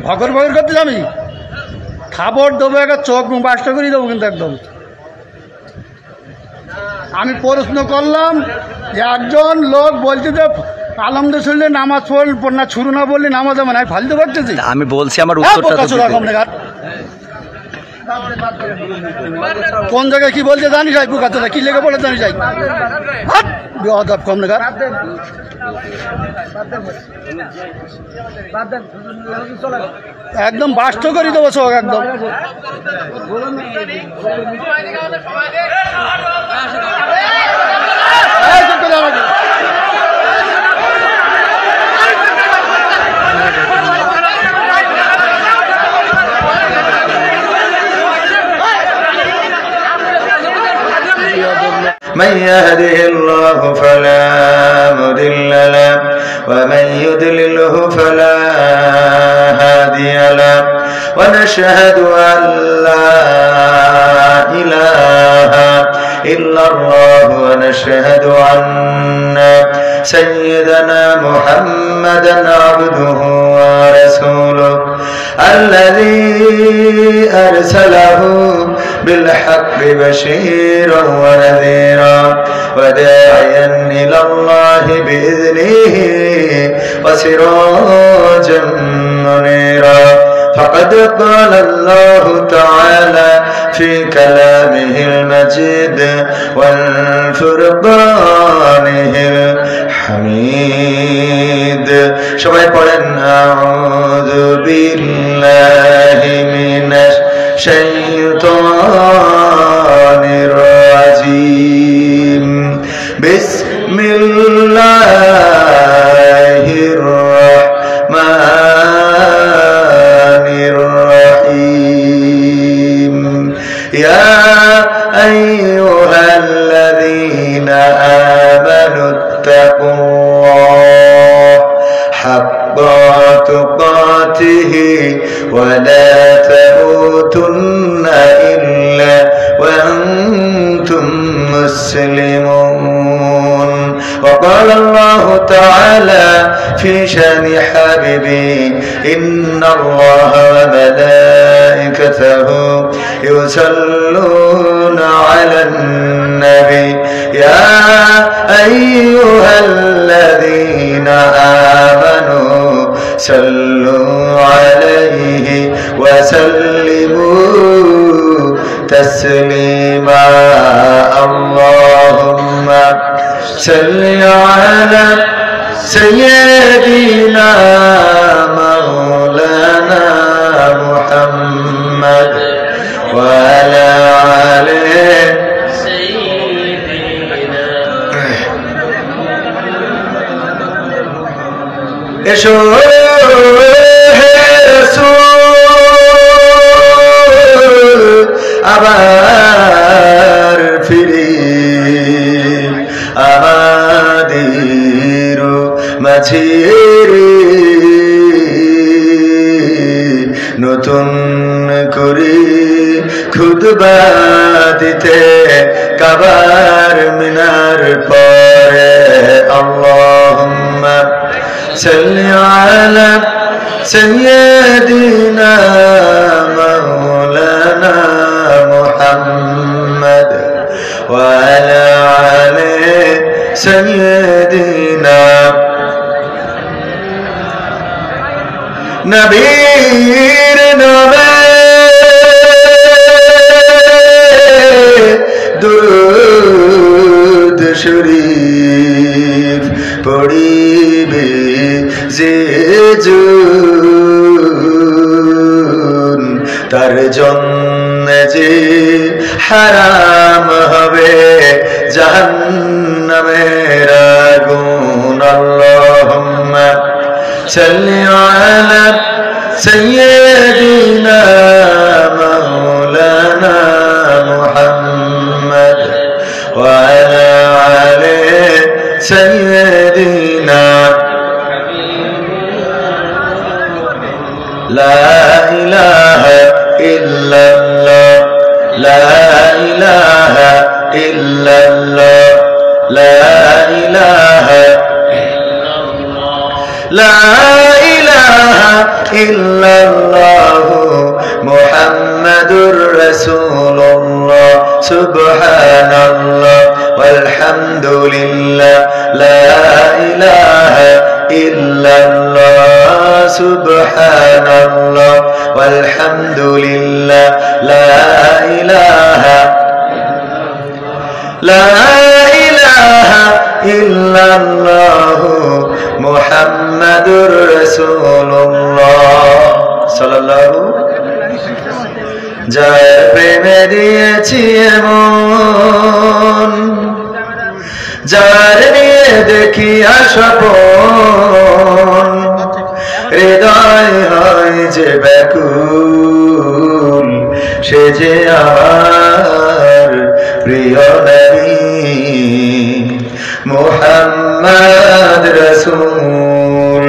ভগর ভগর করতে যাবি খাবার দেবো একটা চোখ মুখ বাস্ট করে দেবো কিন্তু একদম। আমি প্রশ্ন করলাম যে একজন লোক বলছে যে আলহামদুলিল্লাহ শুনলে নামাজ পড় না শুরু না বললে নামাজ হবে না, ফালতে পারতেছি। আমি বলছি আমার উত্তরটা কোন জায়গায় কি বলছে জানি যাই, বুকাতটা কি লেগে পড়ে জানি যাই, কম নেগার একদম বাস্ট করে দেবো চোখ একদম। من يهده الله فلا مضل له ومن يضلله فلا هادي له ونشهد أن لا إله إلا الله ونشهد أن سيدنا محمدا عبده ورسوله الذي أرسله بالحق بشيرا ونذيرا وداعيا إلى الله بإذنه وسراجا منيرا فقد قال الله تعالى في كلامه المجيد والفرقانه الحميد সবাই পড়েন আউযু বিল্লাহি মিনাশ শাইতানির রাজিম বিসমিল্লাহির রাহমানির রহিম ইয়া আইয়ুহাল্লাযীনা আমানুত্তাকুল্লাহ হাক্কা তুকাতিহি ওয়া লা তামুতুন্না ইল্লা ওয়া আনতুম মুসলিমুন وقال الله تعالى في شأن حبيبي إن الله وملائكته يصلون على النبي يا أيها الذين آمنوا صلوا عليه وسلموا تسليما اللهم صل على سيدنا مولانا محمد وعلى آله سيدنا এসো আবার ফিরে আমাদের মাঝে নতুন করে খুতবা দিতে কাবার মিনার পরে আল্লাহুম্মা সাল্লি আলা সাইয়্যিদিনা মাওলানা মুহাম্মদ ওয়া আলা আলি সাইয়্যিদিনা নবীর নামে দুরূদ শরীফ পড়িবে যে জন তার জন্য যে হারাম হবে জাহান্নামের আগুন আল্লাহুম্মা সাল্লি আলা সাইয়্যিদিনা মাওলানা মুহাম্মদ ওয়া আলা আলি সাইয়্যিদিনা লা ইলাহা ইল্লাল্লাহ লা ইলাহা ইল্লাল্লাহ লা ইলাহা لا إله ইল্লাল্লাহু মুহাম্মাদুর রাসূলুল্লাহ সুবহানাল্লাহ ওয়ালহামদুলিল্লাহ লা ইলাহা ইল্লাল্লাহ সুবহানাল্লাহ ওয়ালহামদুলিল্লাহ লা ইলাহা ইল্লাল্লাহু মুহাম্মাদুর রাসূলুল্লাহ সাল্লাল্লাহু যার প্রেমে দিয়েছি এমন, যার নিয়ে দেখি স্বপন, হৃদয় হয় যে ব্যাকুল, সে যে আমার প্রিয় নবী মুহাম্মদ রাসূল,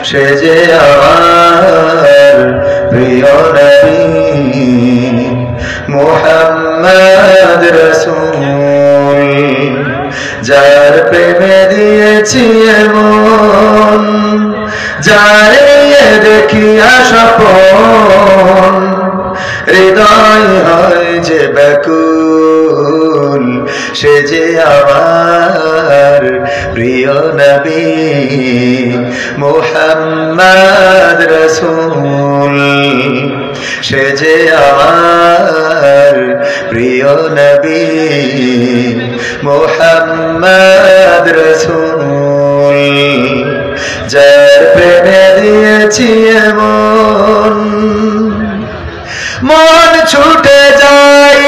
সে যে আমার প্রিয় নবী মুহাম্মদ রাসূল, যার প্রেমে দিয়েছি এমন, যার নিয়ে দেখি স্বপন, হৃদয় হয় যে ব্যাকুল, সে যে আমার প্রিয় নবী মুহাম্মদ রাসূল, সে যে আমার প্রিয় নবী মুহাম্মদ রাসূল, যার প্রেমে দিয়েছি এমন, মন ছুটে যাই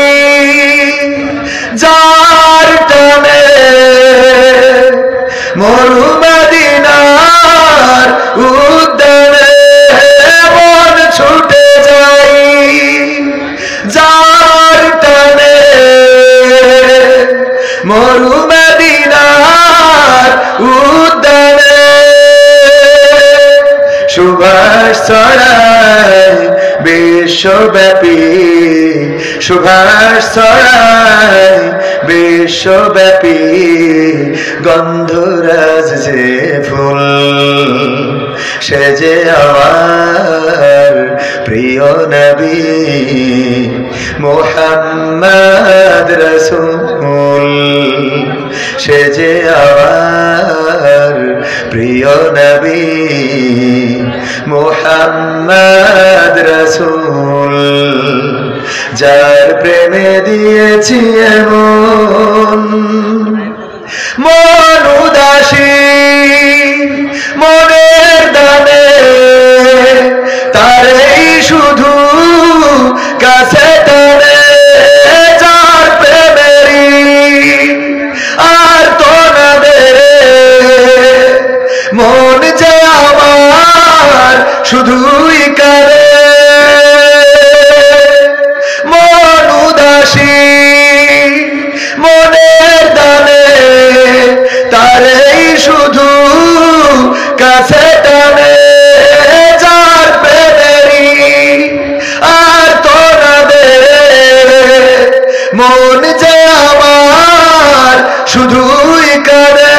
যার টানে, মরু মদিনার উদ্যানে, মন ছুটে যাই যার টানে, মরু মদিনার উদ্যানে, সুভাষ ছড়ায় বিশ্বব্যাপী, সুভাষ ছড়ায় বিশ্বব্যাপী, গন্ধরাজ যে ফুল, সে যে আমার প্রিয় নবী মুহাম্মদ রাসূল, সে যে আমার প্রিয় নবী মুহাম্মদ রাসূল, যার প্রেমে দিয়েছি এমন, মন উদাসী মনের দানে, তারেই শুধু কাছে টানে, যার প্রেমেরই আর তো না দে, মন যে আমার শুধুই কারে, মন উদাসী মনের দানে, তারেই শুধু কাছে টানে, যার প্রেমেরই আর তো না দে, মন যে আমার শুধুই কারে,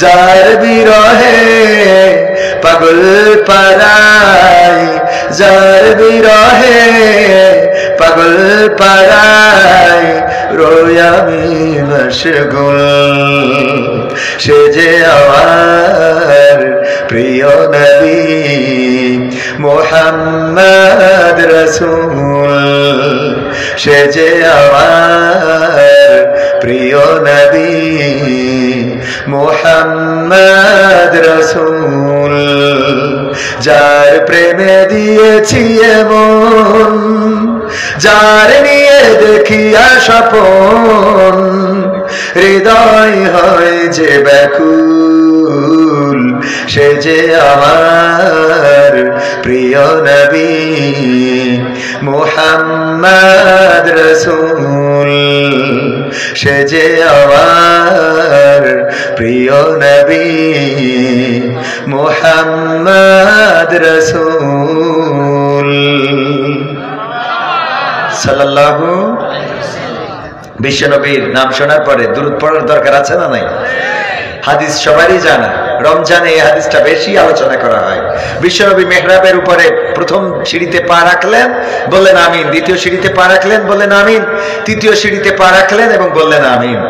যার বিরহে পাগল পারাই, যার বিরহে পাগল পারাই, রোই আমি মশগুল, সে যে আমার প্রিয় নবী মুহাম্মদ রাসূল, সে যে আমার প্রিয় নবী মুহাম্মদ রাসূল, যার প্রেমে দিয়েছি এমন, যার নিয়ে দেখি স্বপন, হৃদয় হয় যে ব্যাকুল, সে যে আমার প্রিয় নবী মুহাম্মদ রাসূল, সে যে আমার প্রিয় নবী মুহাম্মদ রাসূল সাল্লাল্লাহু। বিশ্বনবীর নাম শোনার পরে দুরূদ পড়ার দরকার আছে না নাই? হাদিস সবারই জানা, রমজানে এই হাদিসটা বেশি আলোচনা করা হয়। বিশ্বনবী মেহরাবের উপরে প্রথম সিঁড়িতে পা রাখলেন, বললেন আমিন। দ্বিতীয় সিঁড়িতে পা রাখলেন, বললেন আমিন। তৃতীয় সিঁড়িতে পা রাখলেন এবং বললেন আমিন।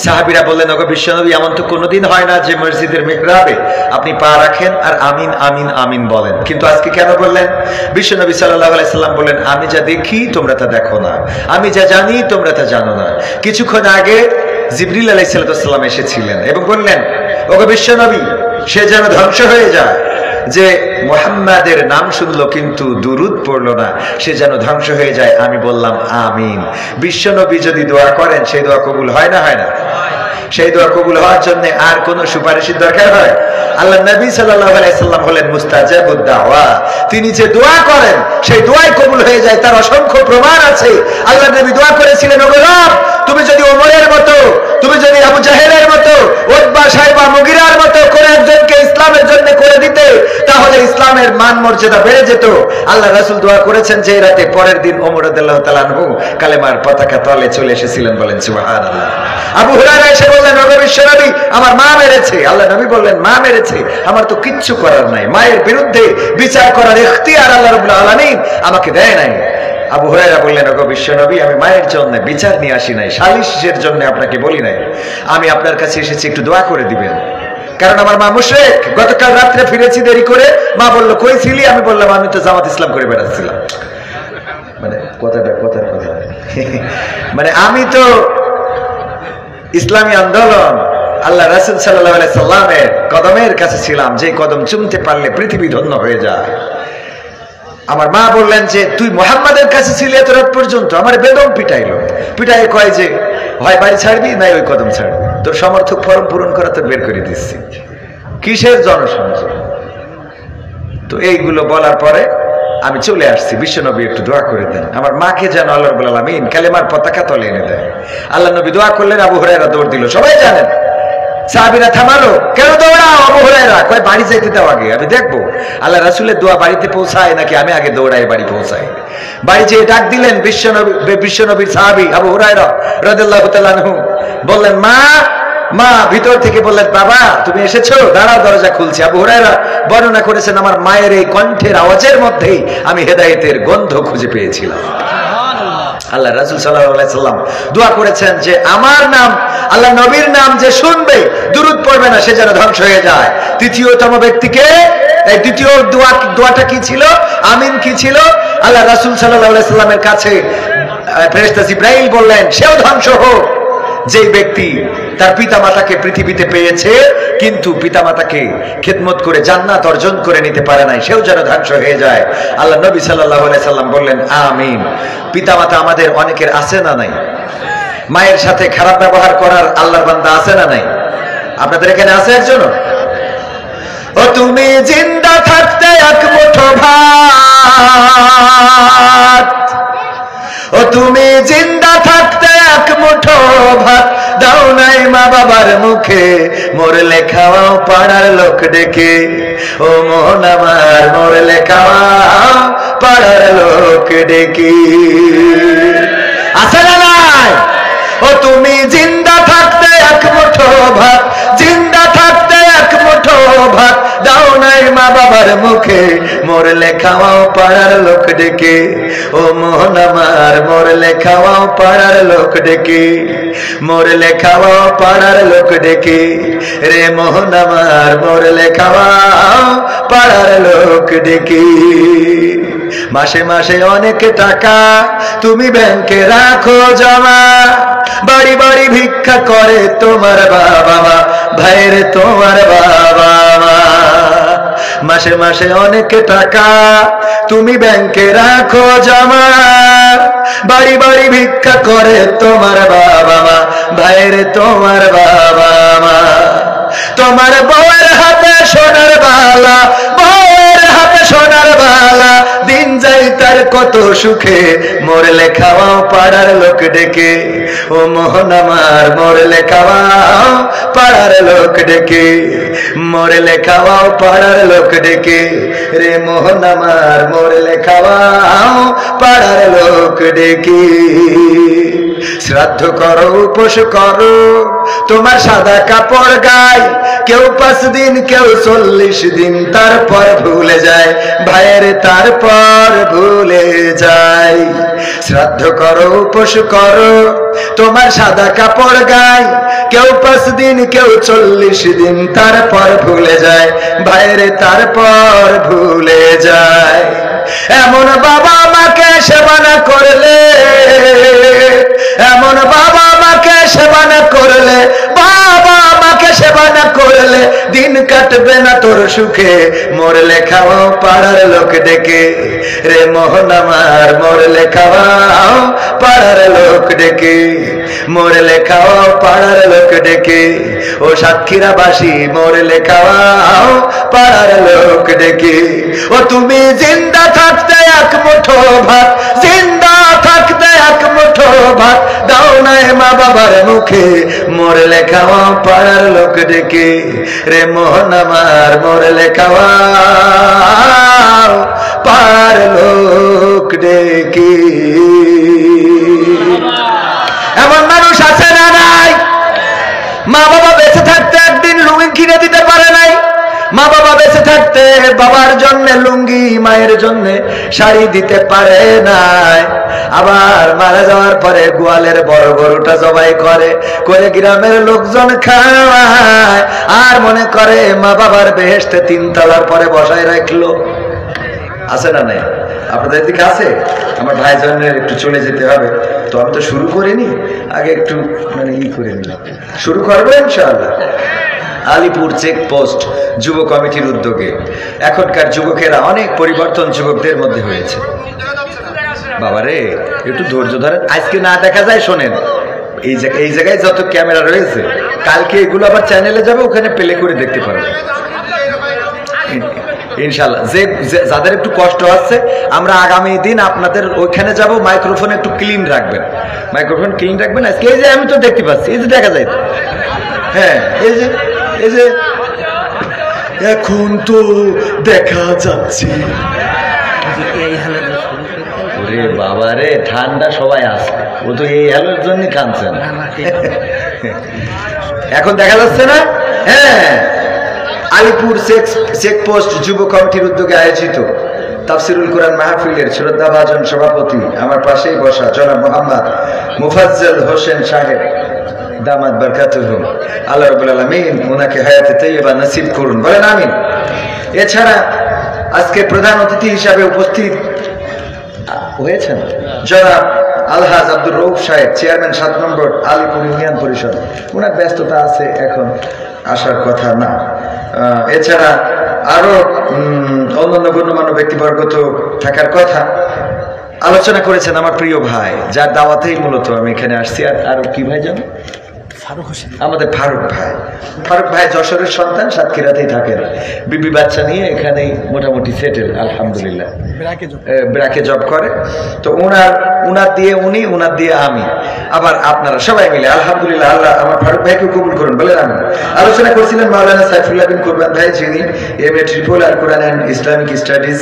সাহাবীরা বললেন, ওগো বিশ্বনবী, এমন তো কোনোদিন হয় না যে মসজিদের মেহরাবে আপনি পা রাখেন আর আমিন আমিন আমিন বলেন, কিন্তু আজকে কেন বললেন? বিশ্বনবী সাল্লাল্লাহু আলাইহি সাল্লাম বললেন, আমি যা দেখি তোমরা তা দেখো না, আমি যা জানি তোমরা তা জানো না। কিছুক্ষণ আগে জিবরিল আলাইহিস সালাম এসেছিলেন এবং বললেন, ওগো বিশ্বনবী, সে যেন ধ্বংস হয়ে যায় যে মুহাম্মাদের নাম শুনলো কিন্তু দুরুদ পড়লো না, সে যেন ধ্বংস হয়ে যায়। আমি বললাম আমিন। বিশ্বনবী যদি দোয়া করেন সেই দোয়া কবুল হয় না? হয় না? সেই দোয়া কবুল হওয়ার জন্য আর কোন সুপারিশের দরকার হয়? আল্লাহ নবী সাল্লাল্লাহু আলাইহি সাল্লাম হলেন মুস্তাজাবুদ দাওয়া। তিনি যে দোয়া করেন সেই দোয়াই কবুল হয়ে যায়, তার অসংখ্য প্রমাণ আছে। আল্লাহ নবী দোয়া করেছিলেন, ওগো রব, তুমি যদি ওমরের মতো, তুমি যদি আবু জাহেলের মতো, উতবা সাইবা মুগিরার মতো করে একজনকে ইসলামের জন্য করে দিতে, তাহলে ইসলামের মান মর্যাদা বেড়ে যেত। আল্লাহ রাসূল দোয়া করেছেন যে রাতে, পরের দিন ওমর রাদিয়াল্লাহু তাআলা আনহু কালেমার পতাকা তলে চলে এসেছিলেন। বলেন সুবহানাল্লাহ। আবু হুরায়রা এসে বললেন, ওগো বিশ্বনবী, আমার মা মেরেছে। আল্লাহ নবী বললেন, মা মেরেছে, আমার তো কিচ্ছু করার নাই, মায়ের বিরুদ্ধে বিচার করার ইখতিয়ার আল্লাহ রাব্বুল আলামিন আমাকে দেয় নাই। আবু হুরায়রা বললেন, ওগো বিশ্বনবী, আমি মায়ের জন্য বিচার নিয়ে আসি নাই, সালিশের জন্য আপনাকে বলি নাই, আমি আপনার কাছে এসেছি একটু দোয়া করে দিবেন, কারণ আমার মা মুশরিক। গতকাল রাত্রে ফিরেছি দেরি করে, মা বললো কই ছিলি? আমি বললাম আমি তো জামাত ইসলাম করে বেড়াচ্ছিলাম। মানে কথার কথা মানে আমি তো ইসলামী আন্দোলন আল্লাহ রাসূল সাল্লাল্লাহু আলাইহি সাল্লামের কদমের কাছে ছিলাম, যে কদম চুমতে পারলে পৃথিবী ধন্য হয়ে যায়। আমার মা বললেন যে তুই মুহাম্মাদের কাছে ছিলি এত রাত পর্যন্ত। আমার বেদম পিটাইলো, পিটাই কয় যে হয় বাড়ি ছাড়বি নাই ওই কদম ছাড়বি, তোর সমর্থক ফরম পূরণ করা তোর বের করে দিচ্ছি। কিসের জনসংযোগ? তো এইগুলো বলার পরে আমি চলে আসছি, বিশ্বনবী একটু দোয়া করে দেন, আমার মাকে যেন আল্লাহ রাব্বুল আলামিন কালেমার পতাকা তলে এনে দেয়। আল্লাহ নবী দোয়া করলেন, আবু হুরায়রা দৌড় দিল। সবাই জানেন, সাহাবীরা থামালো, কেন দৌড়াও? আবু হুরায়রা কয় বাড়ি যাইতে দাও আগে, আমি দেখবো আল্লাহ রাসূলের দোয়া বাড়িতে পৌঁছায় নাকি আমি আগে দৌড়াই বাড়ি পৌঁছাই। বাড়ি যেয়ে ডাক দিলেন বিশ্বনবীর সাহাবী আবু হুরায়রা রাদিয়াল্লাহু তাআলা আনহু, বললেন মা, মা ভিতর থেকে বললেন, বাবা তুমি এসেছো, দাঁড়াও দরজা খুলছি। আবু হুরায়রা বর্ণনা করেছেন, আমার মায়ের এই কণ্ঠের আওয়াজের মধ্যেই আমি হেদায়েতের গন্ধ খুঁজে পেয়েছিলাম। আল্লাহ রাসূল সাল্লাল্লাহু আলাইহি সাল্লাম দোয়া করেছেন যে আমার নাম, আল্লাহ নবীর নাম যে শুনবে দুরূদ পড়বে না, সে যেন ধ্বংস হয়ে যায়। তৃতীয়তম ব্যক্তিকে, এই দ্বিতীয় দোয়াটা কি ছিল? আমিন কি ছিল? আল্লাহ রাসূল সাল্লাল্লাহু আলাইহি সাল্লামের কাছে ফেরেশতা জিবরাইল বললেন, সেও ধ্বংস হোক যেই ব্যক্তি তার পিতামাতাকে পৃথিবীতে পেয়েছে কিন্তু পিতামাতাকে খেদমত করে জান্নাত অর্জন করে নিতে পারে নাই, সেও যেন ধ্বংস হয়ে যায়। আল্লাহ নবী সাল্লাল্লাহু আলাইহি সাল্লাম বললেন আমিন। পিতামাতা আমাদের অনেকের আছে না নাই? মায়ের সাথে খারাপ ব্যবহার করার আল্লাহর বান্দা আছে না নাই? আপনাদের এখানে আছে একজন? ও তুমি জিন্দা থাকতে এক মুঠো ভাত, ও তুমি জিন্দা থাকতে এক মুঠো ভাত দাও নাই মা বাবার মুখে, মরলে খাওয়াও পাড়ার লোক ডেকে। ও মন আমার মরলে খাওয়াও পাড়ার লোক ডেকে। আছে না নাই? ও তুমি জিন্দা থাকতে এক মুঠো ভাত, জিন্দা থাকতে এক মুঠো ভাত দাও নাই মা বাবার মুখে, মরলে খাওয়াও পাড়ার লোক ডেকে। ও মোহন আমার মরলে খাওয়াও পাড়ার লোক ডেকে, মরলে খাওয়াও পাড়ার লোক ডেকে। রে মোহন আমার মরলে খাওয়াও পাড়ার লোক ডেকে। মাসে মাসে অনেক টাকা তুমি ব্যাংকে রাখো জমা, বাড়ি বাড়ি ভিক্ষা করে তোমার বাবা মা, ভাইয়ের তোমার বাবা মা। মাসে মাসে অনেক টাকা তুমি ব্যাংকে রাখো জমা, বাড়ি বাড়ি ভিক্ষা করে তোমার বাবা মা, ভাইয়ের তোমার বাবা মা। তোমার বউয়ের হাতে সোনার বালা, বউয়ের হাতে সোনার বালা, দিন যাই তার কত সুখে, মরলে খাওয়াও পাড়ার লোক ডেকে। ও মোহন আমার মরলে খাওয়াও পাড়ার লোক ডেকে, মরলে খাওয়াও পাড়ার লোক ডেকে। রে মোহন আমার মরলে খাওয়াও পাড়ার লোক ডেকে। শ্রাদ্ধ করো, উপোস করো, তোমার সাদা কাপড় গায়ে কেউ 5 দিন কেউ 40 দিন, তারপর ভুলে যায় ভাইয়ের, তারপর ভুলে যায়। শ্রাদ্ধ করো উপোস করো তোমার সাদা কাপড় গায়, কেউ 5 দিন কেউ 40 দিন, তারপর ভুলে যায় ভাইয়ের, তারপর ভুলে যায়। এমন বাবা মাকে সেবা না করলে, এমন বাবা মাকে সেবা না করলে, বাবা মাকে সেবা না করলে দিন কাটবে না তোর সুখে। মরলে খাও পাড়ার লোক ডেকে রে মোহন আমার, মরলে খাওয়াও পাড়ার লোক ডেকে, মরলে খাওয়াও পাড়ার লোক ডেকে। ও সাতক্ষীরাবাসী মরলে খাওয়াও পাড়ার লোক ডেকে। ও তুমি জিন্দা থাকতে এক মুঠো ভাত, জিন্দা থাকতে এক মুঠো ভাত দাও নাই মা বাবার মুখে, মরলে খাওয়াও পাড়ার লোক ডেকে রে মোহন আমার, মরলে খাওয়াও পাড়ার লোক ডেকে। এমন মানুষ আছে না নাই? মা বাবা বেঁচে থাকতে একদিন লুঙ্গি কিনে দিতে পারে নাই, মা বাবা বেঁচে থাকতে বাবার জন্য লুঙ্গি, মায়ের জন্য শাড়ি দিতে পারে নাই। আবার মারা যাওয়ার পরে গোয়ালের বড় গরুটা জবাই করে করে গ্রামের লোকজন খাওয়ায়, আর মনে করে মা বাবার বেহেশতে 3 তলার পরে বসায় রাখলো। আছে না নাই? আপনাদের দিকে আছে? আমার ভাই জনের একটু চলে যেতে হবে, তো আমি তো শুরু করিনি, আগে একটু মানে করে নিলাম। শুরু করবো ইনশাআল্লাহ। আলিপুর চেকপোস্ট যুব কমিটির উদ্যোগে এখনকার যুবকেরা অনেক পরিবর্তন যুবকদের মধ্যে হয়েছে। বাবারে একটু ধৈর্য ধরেন, আজকে না দেখা যায় শোনেন, এই জায়গায় যত ক্যামেরা রয়েছে কালকে এগুলো আবার চ্যানেলে যাবে, ওখানে প্লে করে দেখতে পারবে ইনশাল্লাহ। যাদের একটু কষ্ট হচ্ছে, আমরা আগামী দিন আপনাদের ওইখানে যাব, মাইক্রোফোন একটু ক্লিন রাখবেন, মাইক্রোফোন ক্লিন রাখবেন। আজকে এই যে আমি তো দেখতে পাচ্ছি, এই যে দেখা যায় তো, হ্যাঁ এই যে এখন তো দেখা যাচ্ছে। ওরে বাবা রে, ঠান্ডা সবাই আসে, ও তো এই হালের জন্য কাঁদছে না। এখন দেখা যাচ্ছে না? হ্যাঁ, আলিপুর চেকপোস্ট যুব কমিটির উদ্যোগে আয়োজিত তাফসিরুল কোরআন মাহফিলের শ্রদ্ধাভাজন সভাপতি আমার পাশেই বসা জনাব মোহাম্মদ মুফাজ্জল হোসেন সাহেব দামাত বারকাতুহু, আল্লাহ রাব্বুল আলামিন ওনাকে হায়াতে তাইয়্যিবা নসিব করুন, বলেন আমিন। এছাড়া আজকে প্রধান অতিথি হিসাবে উপস্থিত হয়েছেন জনাব আলহাজ আব্দুর রউফ সাহেব, চেয়ারম্যান 7 নম্বর আলিপুর ইউনিয়ন পরিষদ। ওনার ব্যস্ততা আছে, এখন আসার কথা না। এছাড়া আরো অন্যান্য গণ্যমান্য ব্যক্তিবর্গ তো থাকার কথা। আলোচনা করেছেন আমার প্রিয় ভাই, যার দাওয়াতেই মূলত আমি এখানে আসছি। আর কি ভাই জানো? আমাদের ফারুক ভাই যশোরের সন্তান, সাতক্ষীরাতেই থাকেন, বিবি বাচ্চা নিয়ে এখানেই মোটামুটি সেটেল আলহামদুলিল্লাহ, ব্র্যাকে জব করে। তো উনার দিয়ে উনি, উনার দিয়ে আমি, আবার আপনারা সবাই মিলে আলহামদুলিল্লাহ। আল্লাহ আমার ফারুক ভাইকে কবুল করুন, বলেন আমি। আলোচনা করছিলেন মাওলানা সাইফুল্লাহ বিন কুরবান ভাই, যিনি MA triple Al Quran and Islamic studies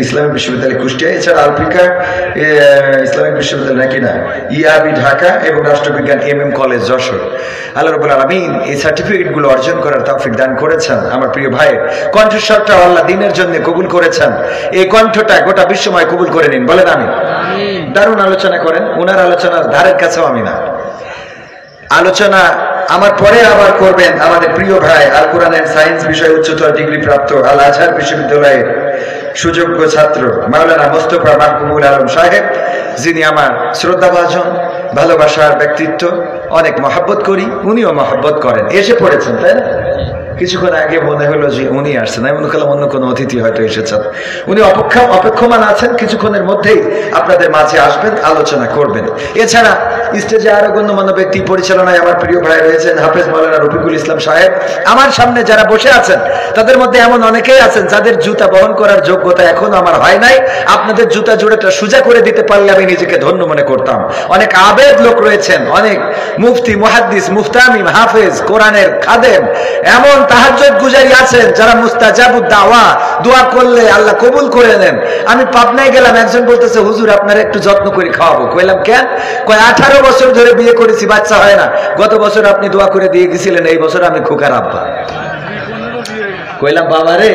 Islamic বিশ্ববিদ্যালয় কুষ্টিয়া, এছাড়া আলফ্রিকা ইসলামিক বিশ্ববিদ্যালয় নাকি না IABI ঢাকা এবং রাষ্ট্রবিজ্ঞান MM কলেজ যশোর। আল্লাহ রাব্বুল আলামিন এই সার্টিফিকেটগুলো অর্জন করার তৌফিক দান করেছেন। আমার প্রিয় ভাই কণ্ঠস্বরটা আল্লাহ দ্বীনের জন্য কবুল করেছেন, এই কণ্ঠটা গোটা বিশ্বময় কবুল করে নিন, বলেন আমিন। দারুণ আলোচনা করেন, ওনার আলোচনার ধারের কাছেও আমি না। আলোচনা আমার পরে আবার করবেন আমাদের প্রিয় ভাই আল কোরআন এন্ড সায়েন্স বিষয়ে উচ্চতর ডিগ্রি প্রাপ্ত আল আজহার বিশ্ববিদ্যালয়ের সুযোগ্য ছাত্র মাওলানা মোস্তফা মাহবুবুল আলম সাহেব, যিনি আমার শ্রদ্ধাভাজন ভালোবাসার ব্যক্তিত্ব, অনেক মহব্বত করি, উনিও মহব্বত করেন। এসে পড়েছেন তাই না? কিছুক্ষণ আগে মনে হলো যে উনি আসছেন, আমি মনে করলাম অন্য কোনো অতিথি হয়তো এসেছেন। উনি অপেক্ষমান আছেন, কিছুক্ষণের মধ্যেই আপনাদের মাঝে আসবেন, আলোচনা করবেন। এছাড়া স্টেজে আরো গণ্যমান্য ব্যক্তি পরিচালনায় আমার প্রিয় ভাই রয়েছেন হাফেজ মাওলানা রফিকুল ইসলাম সাহেব। আমার সামনে যারা বসে আছেন তাদের মধ্যে এমন অনেকেই আছেন যাদের জুতা বহন করার যোগ্যতা এখনো আমার হয় নাই। আপনাদের জুতা জোড়াটা সোজা করে দিতে পারলে আমি নিজেকে ধন্য মনে করতাম। অনেক আবেদ লোক রয়েছেন, অনেক মুফতি, মুহাদ্দিস, মুফতামিম, হাফেজ, কোরআনের খাদেম, এমন তাহাজ্জুদ গুজারি আছেন যারা মুস্তাজাবুদ দাওয়া, দোয়া করলে আল্লাহ কবুল করে নেন। আমি পাবনায় গেলাম, একজন বলতেছে হুজুর আপনারা একটু যত্ন করে খাওয়াবো। কইলাম কেন? কয় 18 বছর ধরে বিয়ে করেছি, বাচ্চা হয় না। গত বছর আপনি দোয়া করে দিয়ে গেছিলেন, এই বছর আমি খোকার আব্বা। কইলাম বাবা রে,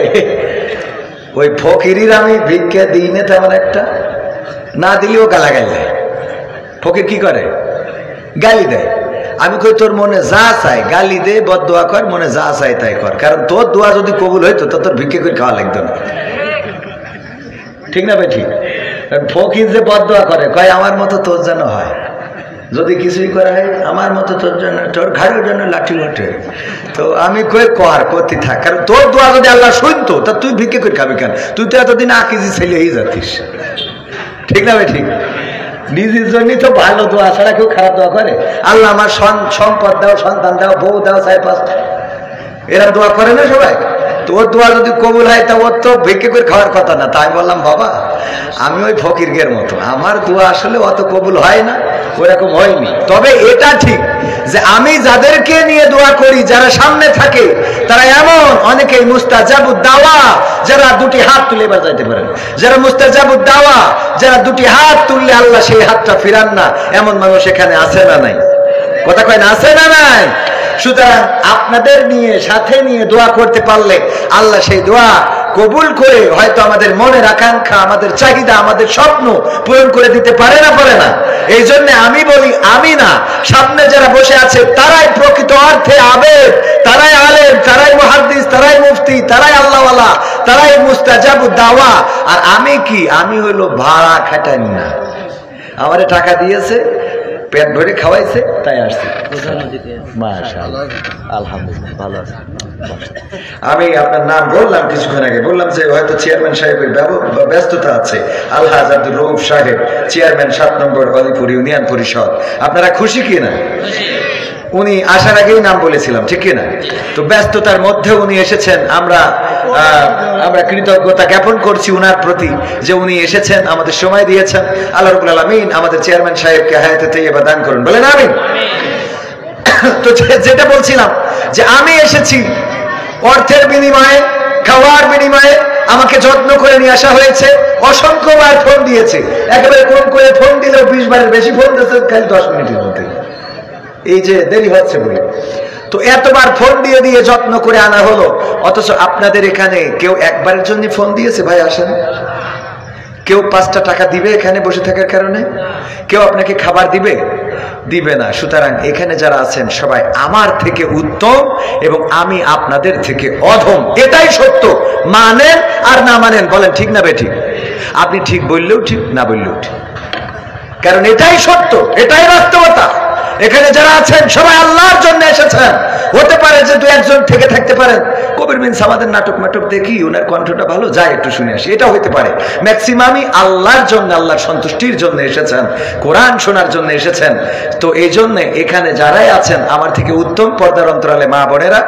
ওই ফকিরির আমি ভিক্ষা দিই না তেমন একটা, না দিলেও গালাগাল দেয়। ফকির কি করে? গালি দেয়। আমি কই তোর মনে যা চাই গালি দে, বদদোয়া কর, মনে যা চাই তাই কর, কারণ তোর দোয়া যদি কবুল হইতো তো তোর ভিক্ষা করে খাওয়া লাগতো না। ঠিক না ভাই? ঠিক। ফকির যে বদদোয়া করে, কয় আমার মতো তোর যেন হয়, যদি কিছুই করা হয় আমার মতো তোর জন্য, তোর ঘাড়ের জন্য লাঠি ওঠে। তো আমি কই কর, করতে থাক, কারণ তোর দোয়া যদি আল্লাহ শুনতো তা তুই ভিক্ষা করে খাবি কেন? তুই তো এতদিন আকিজি ছেলে হয়ে যাতিস। ঠিক না ভাই? ঠিক। নিজের জন্যই তো ভালো দোয়া ছাড়া কেউ খারাপ দোয়া করে? আল্লাহ আমার সম্পদ দাও, সন্তান দাও, বউ দাও, 4-5, এরা দোয়া করে না সবাই? তো ওর দোয়া যদি কবুল হয় তা ওর তো ভিক্ষা করে খাওয়ার কথা না। তাই বললাম বাবা আমি ওই ফকিরগের মতো, আমার দোয়া আসলে অত কবুল হয় না, ওরকম হয়নি। তবে এটা ঠিক যে আমি যাদেরকে নিয়ে দোয়া করি, যারা সামনে থাকে তারা এমন অনেকেই মুস্তাজাবুদ দাওয়া, যারা দুটি হাত তুলে এবার যাইতে পারেন, যারা মুস্তাজাবুদ দাওয়া, যারা দুটি হাত তুললে আল্লাহ সেই হাতটা ফিরান না, এমন মানুষ এখানে আছে না নাই? কথা কয় না, আছে না নাই? সুতরাং আপনাদের নিয়ে সাথে নিয়ে দোয়া করতে পারলে আল্লাহ সেই দোয়া কবুল করে হয়তো আমাদের মনের আকাঙ্ক্ষা, আমাদের চাহিদা, আমাদের স্বপ্ন পূরণ করে দিতে পারে না, পারে না? এই জন্য আমি বলি আমি না, সামনে যারা বসে আছে তারাই প্রকৃত অর্থে আবেদ, তারাই আলেম, তারাই মুহাদ্দিস, তারাই মুফতি, তারাই আল্লাহওয়ালা, তারাই মুস্তাজাবুদ দাওয়া। আর আমি কি? আমি হইলো ভাড়া খাটাই না, আমারে টাকা দিয়েছে, পেট ভরে খাওয়াইছে, তাই আসছি। মাশাআল্লাহ, আলহামদুলিল্লাহ, ভালো আছে। আমি আপনার নাম বললাম কিছুক্ষণ আগে, বললাম যে হয়তো চেয়ারম্যান সাহেবের ব্যস্ততা আছে। আলহাজ আব্দুর রউফ সাহেব, চেয়ারম্যান 7 নম্বর অলিপুর ইউনিয়ন পরিষদ। আপনারা খুশি কিনা? উনি আসার আগেই নাম বলেছিলাম, ঠিক কিনা? তো ব্যস্ততার মধ্যে উনি এসেছেন, আমরা কৃতজ্ঞতা জ্ঞাপন করছি উনার প্রতি যে উনি এসেছেন, আমাদের সময় দিয়েছেন। আল্লাহ রাব্বুল আলামিন আমাদের চেয়ারম্যান সাহেবকে হায়াতে তাইয়্যিবা দান করুন, বলেন আমিন। তো যেটা বলছিলাম যে আমি এসেছি অর্থের বিনিময়ে, খাওয়ার বিনিময়ে, আমাকে যত্ন করে নিয়ে আসা হয়েছে, অসংখ্যবার ফোন দিয়েছে, একেবারে কম করে ফোন দিলেও 20 বারের বেশি ফোন দিয়েছে খালি 10 মিনিটের মধ্যে, এই যে দেরি হচ্ছে বলে। তো এতবার ফোন দিয়ে দিয়ে যত্ন করে আনা হলো, অথচ আপনাদের এখানে কেউ একবারের জন্য ফোন দিয়েছে ভাই আসেন? কেউ 5টা টাকা দিবে এখানে বসে থাকার কারণে? কেউ আপনাকে খাবার দিবে না। সুতরাং এখানে যারা আছেন সবাই আমার থেকে উত্তম এবং আমি আপনাদের থেকে অধম, এটাই সত্য। মানেন আর না মানেন, বলেন ঠিক না বেঠিক? আপনি ঠিক বললেও ঠিক, না বললেও ঠিক, কারণ এটাই সত্য, এটাই বাস্তবতা। এখানে যারা আছেন সবাই আল্লাহর জন্য এসেছেন। হতে পারে যে 2-1 থেকে থাকতে পারেন, কবির মিন্স আমাদের নাটক দেখি ওনার কণ্ঠটা ভালো, যাই একটু শুনে আসি, এটা হতে পারে। ম্যাক্সিমামই আল্লাহর জন্য, আল্লাহর সন্তুষ্টির জন্য এসেছেন, কোরআন শোনার জন্য এসেছেন। তো এই জন্য এখানে যারাই আছেন আমার থেকে উত্তম, পর্দার অন্তরালে মা বোনেরা,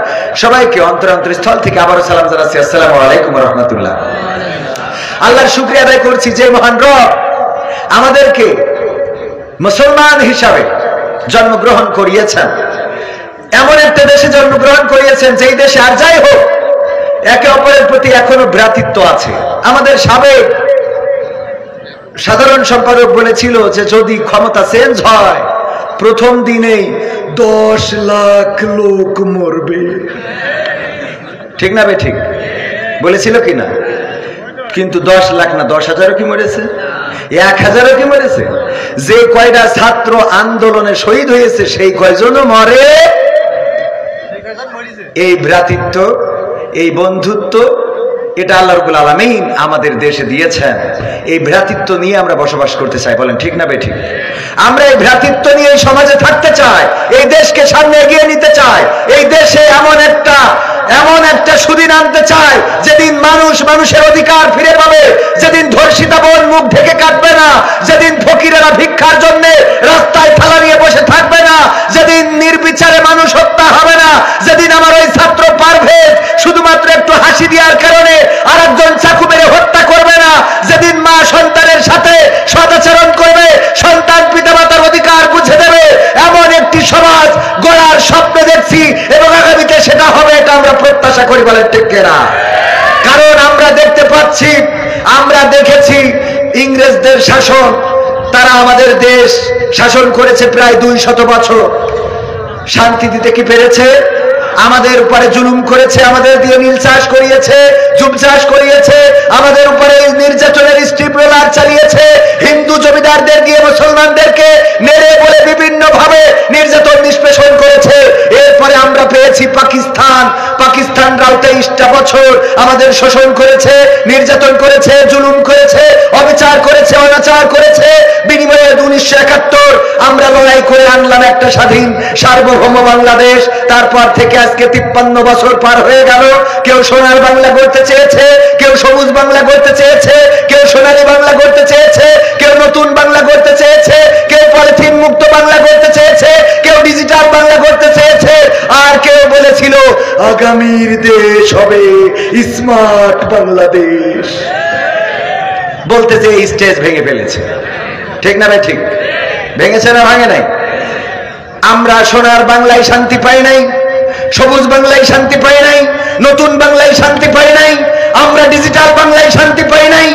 সবাইকে অন্তরস্থল থেকে আবারও সালাম জানাচ্ছি, আসসালামু আলাইকুম ওয়া রাহমাতুল্লাহ। আল্লাহর শুকরিয়া আদায় করছি যে মহান রব আমাদেরকে মুসলমান হিসাবে জন্মগ্রহণ করিয়েছেন, এমন একটা দেশে জন্মগ্রহণ করিয়েছেন যেই দেশে আর যাই হোক একে অপরের প্রতি এখনো ভ্রাতৃত্ব আছে। আমাদের সাবেক সাধারণ সম্পাদক বলেছিল যে যদি ক্ষমতা চেঞ্জ হয় প্রথম দিনেই 10 লাখ লোক মরবে। ঠিক না বে ঠিক? বলেছিল কিনা? কিন্তু 10 লাখ না, 10,000ও কি মরেছে? 1,000ও কি মরেছে? যে কয়টা ছাত্র আন্দোলনে শহীদ হয়েছে সেই কয়জনও মরে। এই ভ্রাতৃত্ব, এই বন্ধুত্ব, এটা আল্লাহ রাব্বুল আলামিন আমাদের দেশে দিয়েছেন। এই ভ্রাতৃত্ব নিয়ে আমরা বসবাস করতে চাই, বলেন ঠিক না বেঠিক? আমরা এই ভ্রাতৃত্ব নিয়ে এই সমাজে থাকতে চাই, এই দেশকে সামনে এগিয়ে নিতে চাই। এই দেশে এমন একটা সুদিন আনতে চাই যেদিন মানুষ মানুষের অধিকার ফিরে পাবে, যেদিন ধর্ষিতা বোন মুখ ঢেকে কাটবে না, যেদিন ফকিরেরা ভিক্ষার জন্য রাস্তায় থালা নিয়ে বসে থাকবে না, যেদিন নির্বিচারে মানুষ হত্যা হবে না, যেদিন আমার ওই ছাত্র পারভেজ শুধুমাত্র একটু হাসি দেওয়ার কারণে আরেকজন চাকু মেরে হত্যা করবে না, যেদিন মা সন্তানের সাথে সদাচরণ করবে, সন্তান পিতামাতার অধিকার বুঝে দেবে, এমন একটি সমাজ গড়ার স্বপ্ন দেখছি এবং আগামীতে সেটা হবে, এটা আমরা প্রত্যাশা করি, বলেন ঠিক কিনা? কারণ আমরা দেখতে পাচ্ছি, আমরা দেখেছি ইংরেজদের শাসন, তারা আমাদের দেশ শাসন করেছে প্রায় 200 বছর। শান্তি দিতে কি পেরেছে? আমাদের উপরে জুলুম করেছে, আমাদের দিয়ে নীল চাষ করিয়েছে, জুম চাষ করিয়েছে, আমাদের উপরে নির্যাতনের স্ট্রিপ রোলার চালিয়েছে, হিন্দু জমিদারদের দিয়ে মুসলমানদেরকে নেড়ে বলে বিভিন্ন ভাবে নির্যাতন নিষ্পেষণ করেছে। এরপরে আমরা পেয়েছি পাকিস্তান। পাকিস্তানরাও 23টা বছর আমাদের শোষণ করেছে, নির্যাতন করেছে, জুলুম করেছে, অবিচার করেছে, অনাচার করেছে। বিনিময়ে 1971 আমরা লড়াই করে আনলাম একটা স্বাধীন সার্বভৌম বাংলাদেশ। তারপর থেকে আজকে 53 বছর পার হয়ে গেল। কেউ সোনার বাংলা গড়তে চেয়েছে, কেউ সবুজ বাংলা গড়তে চেয়েছে, কেউ সোনালী বাংলা গড়তে চেয়েছে, কেউ নতুন বাংলা গড়তে চেয়েছে, কেউ পলিথিন মুক্ত বাংলা গড়তে চেয়েছে, কেউ ডিজিটাল বাংলা গড়তে চেয়েছে, আর কেউ বলেছিল আগামীর দেশ হবে স্মার্ট বাংলাদেশ। বলতে যে স্টেজ ভেঙে ফেলেছে। ঠিক না ভাই? ঠিক ভেঙেছে না ভাঙে নাই? আমরা সোনার বাংলায় শান্তি পাই নাই, সবুজ বাংলায় শান্তি পাই নাই, নতুন বাংলায় শান্তি পাই নাই, আমরা ডিজিটাল বাংলায় শান্তি পাই নাই,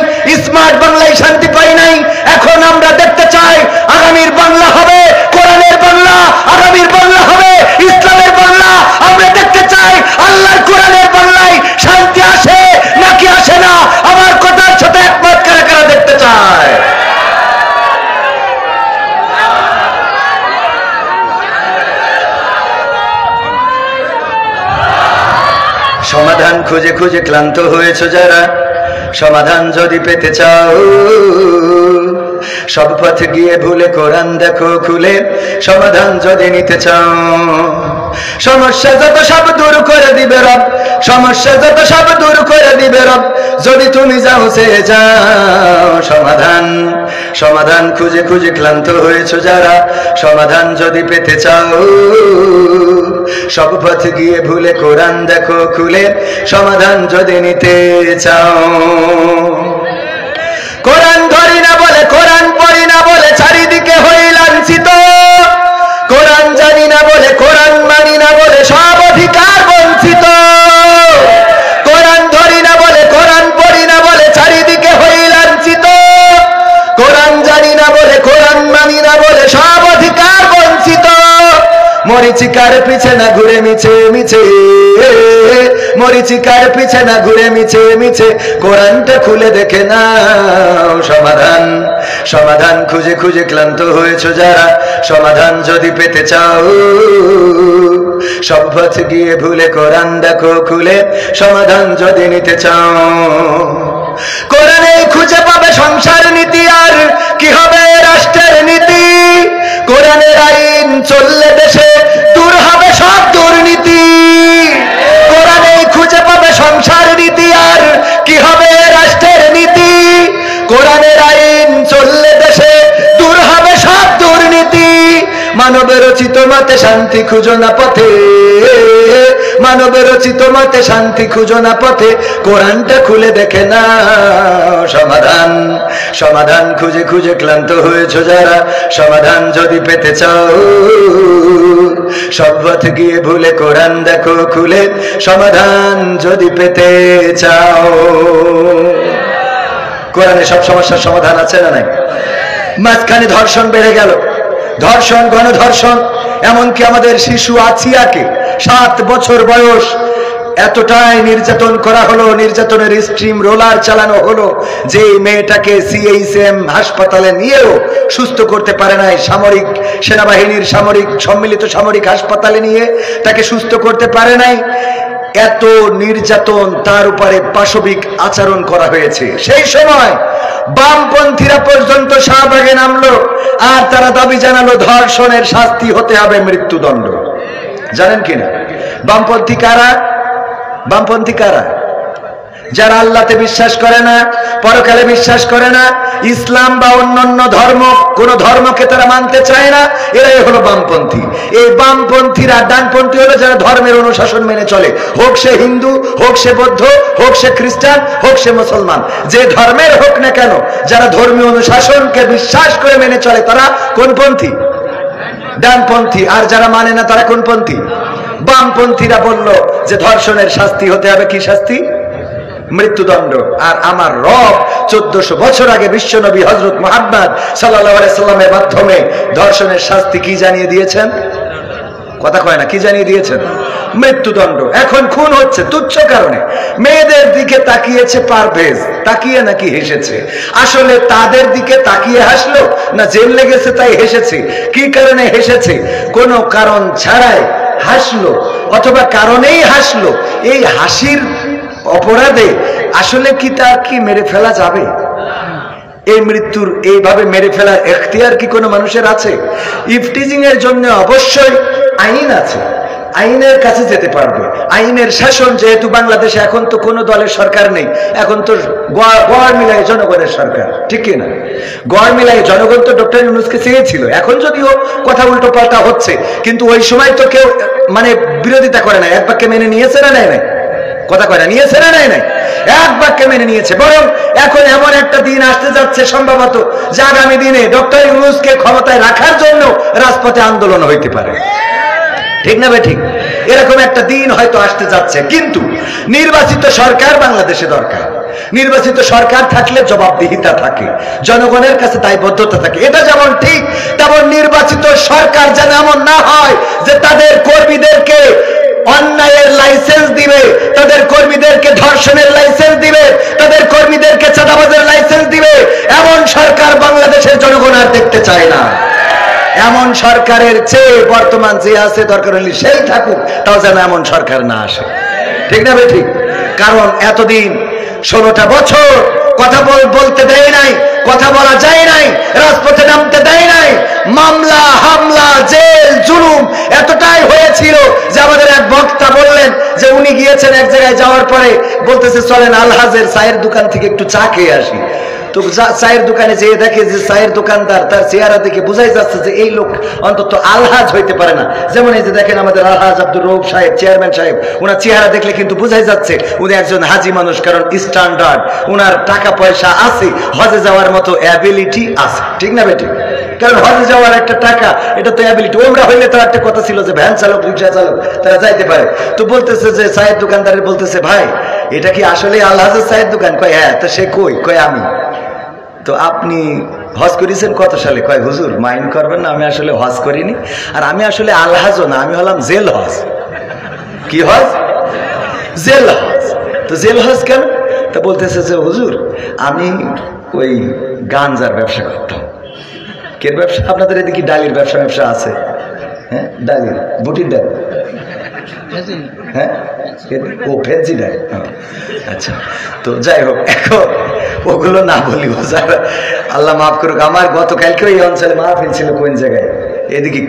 স্মার্ট বাংলায় শান্তি পাই নাই। এখন আমরা দেখতে চাই আগামীর বাংলা হবে কোরআনের বাংলা, আগামীর বাংলা হবে ইসলামের বাংলা। আমরা দেখতে চাই আল্লাহর কোরআনের বাংলায় শান্তি আসে নাকি আসে না। আমার কথার সাথে একমত কারা কারা দেখতে চায়? সমাধান খুঁজে খুঁজে ক্লান্ত হয়েছে যারা, সমাধান যদি পেতে চাও সব পথ গিয়ে ভুলে কোরআন দেখো খুলে। সমাধান যদি নিতে চাও সমস্যা যত সব দূর করে দিবে রব, সমস্যা যত সব দূর করে দিবে রব, যদি তুমি যাও সে যাও। সমাধান সমাধান খুঁজে খুঁজে ক্লান্ত হয়েছে যারা, সমাধান যদি পেতে চাও সব পথ গিয়ে ভুলে কোরআন দেখো খুলে। সমাধান যদি নিতে চাও কোরআন ধরি না বলে, কোরআন পড়ি না বলে চারিদিকে হই লাঞ্ছিত, কোরআন জানি না বলে, কোরআন মানি না বলে সব অধিকার বঞ্চিত। কোরআন ধরি না বলে, কোরআন পড়ি না বলে চারিদিকে হই লাঞ্ছিত, কোরআন জানি না বলে, কোরআন মানি না বলে সব অধিকার বঞ্চিত। মরিচিকার পিছে না ঘুরে মিছে মিছে, মরিচিকার পিছে না ঘুরে মিছে মিছে, কোরআনটা খুলে দেখে নাও। সমাধান সমাধান খুঁজে খুঁজে ক্লান্ত হয়েছে যারা, সমাধান যদি পেতে চাও সব পথ গিয়ে ভুলে কোরআন দেখো খুলে। সমাধান যদি নিতে চাও কোরআনে খুঁজে পাবে সংসার নীতি, আর কি হবে রাষ্ট্রের নীতি। কোরআনের আইন চললে দেশে দূর হবে সব দুর্নীতি। কোরআনে খুঁজে পাবে সংসার নীতি, আর কি হবে রাষ্ট্রের নীতি। কোরআনের আইন চললে দেশে দূর হবে সব দুর্নীতি। মানবের রচিত মতে শান্তি খুঁজো না পথে, মানবের রচিত মতে শান্তি খুঁজো না পথে, কোরআনটা খুলে দেখে না। সমাধান সমাধান খুঁজে খুঁজে ক্লান্ত হয়েছে যারা, সমাধান যদি পেতে চাও সব পথ গিয়ে ভুলে কোরআন দেখো খুলে। সমাধান যদি পেতে চাও। কোরআনে সব সমস্যার সমাধান আছে না নাই? মাঝখানে ধর্ষণ বেড়ে গেল, ধর্ষণ, গণধর্ষণ, এমনকি আমাদের শিশু আছিয়াকে 7 বছর বয়স এতটাই নির্যাতন করা হলো, নির্যাতনের স্ট্রিম রোলার চালানো হলো যে মেয়েটাকে CHM হাসপাতালে নিয়েও সুস্থ করতে পারে নাই। সামরিক সেনাবাহিনীর সামরিক সম্মিলিত সামরিক হাসপাতালে নিয়ে তাকে সুস্থ করতে পারে নাই। এত নির্যাতন, তার উপরে পাশবিক আচরণ করা হয়েছে। সেই সময় বামপন্থীরা পর্যন্ত শাহবাগে নামলো, আর তারা দাবি জানালো ধর্ষণের শাস্তি হতে হবে মৃত্যুদণ্ড। জানেন কিনা বামপন্থী কারা? বামপন্থী কারা? যারা আল্লাহতে বিশ্বাস করে না, পরকালে বিশ্বাস করে না, ইসলাম বা অন্যান্য ধর্ম, কোন ধর্মকে তারা মানতে চায় না, এরাই হলো বামপন্থী। এই বামপন্থীরা, ডানপন্থী হলো যারা ধর্মের অনুশাসন মেনে চলে, হোক সে হিন্দু, হোক সে বৌদ্ধ, হোক সে খ্রিস্টান, হোক সে মুসলমান, যে ধর্মের হোক না কেন, যারা ধর্মীয় অনুশাসনকে বিশ্বাস করে মেনে চলে তারা কোন পন্থী? ডানপন্থী। আর যারা মানে না তারা কোন পন্থী? বামপন্থীরা বলল যে ধর্ষণের শাস্তি হতে হবে কি শাস্তি? মৃত্যুদণ্ড। আর আমার রব 1400 বছর আগে বিশ্বনবী হযরত মুহাম্মদ সাল্লাল্লাহু আলাইহি সাল্লামের মাধ্যমে ধর্ষণের শাস্তি কি জানিয়ে দিয়েছেন? কথা কয় না, কি জানিয়ে দিয়েছেন? মৃত্যুদণ্ড। এখন খুন হচ্ছে তুচ্ছ কারণে। মেয়েদের দিকে তাকিয়েছে পারভেজ, তাকিয়ে নাকি হেসেছে? আসলে তাদের দিকে তাকিয়ে হাসলো না জেল লেগেছে তাই হেসেছে? কি কারণে হেসেছে? কোনো কারণ ছাড়াই হাসলো, অথবা কারণেই হাসলো। এই হাসির অপরাধে আসলে কি তার কি মেরে ফেলা যাবে? এই মৃত্যুর এইভাবে মেরে ফেলার এখতিয়ার কি কোনো মানুষের আছে? ইফটিজিং এর জন্য অবশ্যই আইন আছে, আইনের কাছে যেতে পারবে। আইনের শাসন যেহেতু বাংলাদেশে এখন তো কোনো দলের সরকার নেই, এখন তো গড় মিলায় জনগণের সরকার, ঠিক কিনা? গড় মিলায় জনগণ তো ডক্টর ইউনূসকে চেয়েছিল। এখন যদিও কথা উল্টো পাল্টা হচ্ছে, কিন্তু ওই সময় তো কেউ মানে বিরোধিতা করে না, এক বাক্যে মেনে নিয়েছে না নেয় নাই? কথা কয় না, নিয়েছে না নেয় নাই? এক বাক্যে মেনে নিয়েছে। বরং এখন এমন একটা দিন আসতে যাচ্ছে সম্ভবত যে আগামী দিনে ডক্টর ইউনূসকে ক্ষমতায় রাখার জন্য রাজপথে আন্দোলন হইতে পারে, ঠিক না ভাই? ঠিক এরকম একটা দিন হয়তো আসতে যাচ্ছে। কিন্তু নির্বাচিত সরকার বাংলাদেশে দরকার। নির্বাচিত সরকার থাকলে জবাবদিহিতা থাকে, জনগণের কাছে দায়বদ্ধতা থাকে। এটা যেমন ঠিক, তেমন নির্বাচিত সরকার যেন এমন না হয় যে তাদের কর্মীদেরকে অন্যায়ের লাইসেন্স দিবে, তাদের কর্মীদেরকে ধর্ষণের লাইসেন্স দিবে, তাদের কর্মীদেরকে চাঁদাবাজের লাইসেন্স দিবে। এমন সরকার বাংলাদেশের জনগণ আর দেখতে চায় না। এমন সরকারের চেয়ে বর্তমান যে আছে দরকার হলে সেই থাকুক, তাও যেন এমন সরকার না আসে, ঠিক না ভাই? ঠিক। কারণ এতদিন 16টা বছর কথা বলতে দেয় নাই, কথা বলা যায় নাই, রাজপথে নামতে দেয় নাই। মামলা হামলা জেল জুলুম এতটাই হয়েছিল যে আমাদের এক বক্তা বললেন যে উনি গিয়েছেন এক জায়গায়, যাওয়ার পরে বলতেছে চলেন আলহাজের চায়ের দোকান থেকে একটু চা খেয়ে আসি। তো চায়ের দোকানে যেয়ে দেখে যে চায়ের দোকানদার তার চেহারা দেখে বোঝাই যাচ্ছে যে এই লোক অন্তত আলহাজ হইতে পারে না। যেমন এই যে দেখেন আমাদের আলহাজ আব্দুর রউফ সাহেব, চেয়ারম্যান সাহেব, ওনার চেহারা দেখলে কিন্তু বোঝাই যাচ্ছে উনি একজন হাজি মানুষ। কারণ স্ট্যান্ডার্ড, ওনার টাকা পয়সা আছে, হজে যাওয়ার মতো অ্যাবিলিটি আছে, ঠিক না বেটি? কারণ হজে যাওয়ার একটা টাকা, এটা তো অ্যাবিলিটি। ওমরা হইলে তো একটা কথা ছিল যে ভ্যান চালক রিক্সা চালক তারা যাইতে পারে। তো বলতেছে যে চায়ের দোকানদারের বলতেছে ভাই এটা কি আসলে আলহাজের চায়ের দোকান? কয় হ্যাঁ। তো সে কই? আমি। তো আপনি হজ করেছেন কত সালে? কয় হুজুর মাইন্ড করবেন না, আমি আসলে হজ করিনি, আর আমি আসলে আলহাজও না, আমি হলাম জেল হজ। কি হজ? জেল হজ। তো জেল হজ কেন? তা বলতেছে যে হুজুর আমি ওই গাঞ্জার ব্যবসা করতাম। কে ব্যবসা? আপনাদের এদিকে ডালির ব্যবসা আছে? হ্যাঁ, ডালির, বুটির ডাল। হ্যাঁ, ও ফেন্সি ডাল। আচ্ছা, তো যাই হোক, এখন ওগুলো না বলি, আল্লাহ মাফ করুক। আমার গতকালকে এই অঞ্চলে মাহফিল ছিল, কোন জায়গায়? এদিকে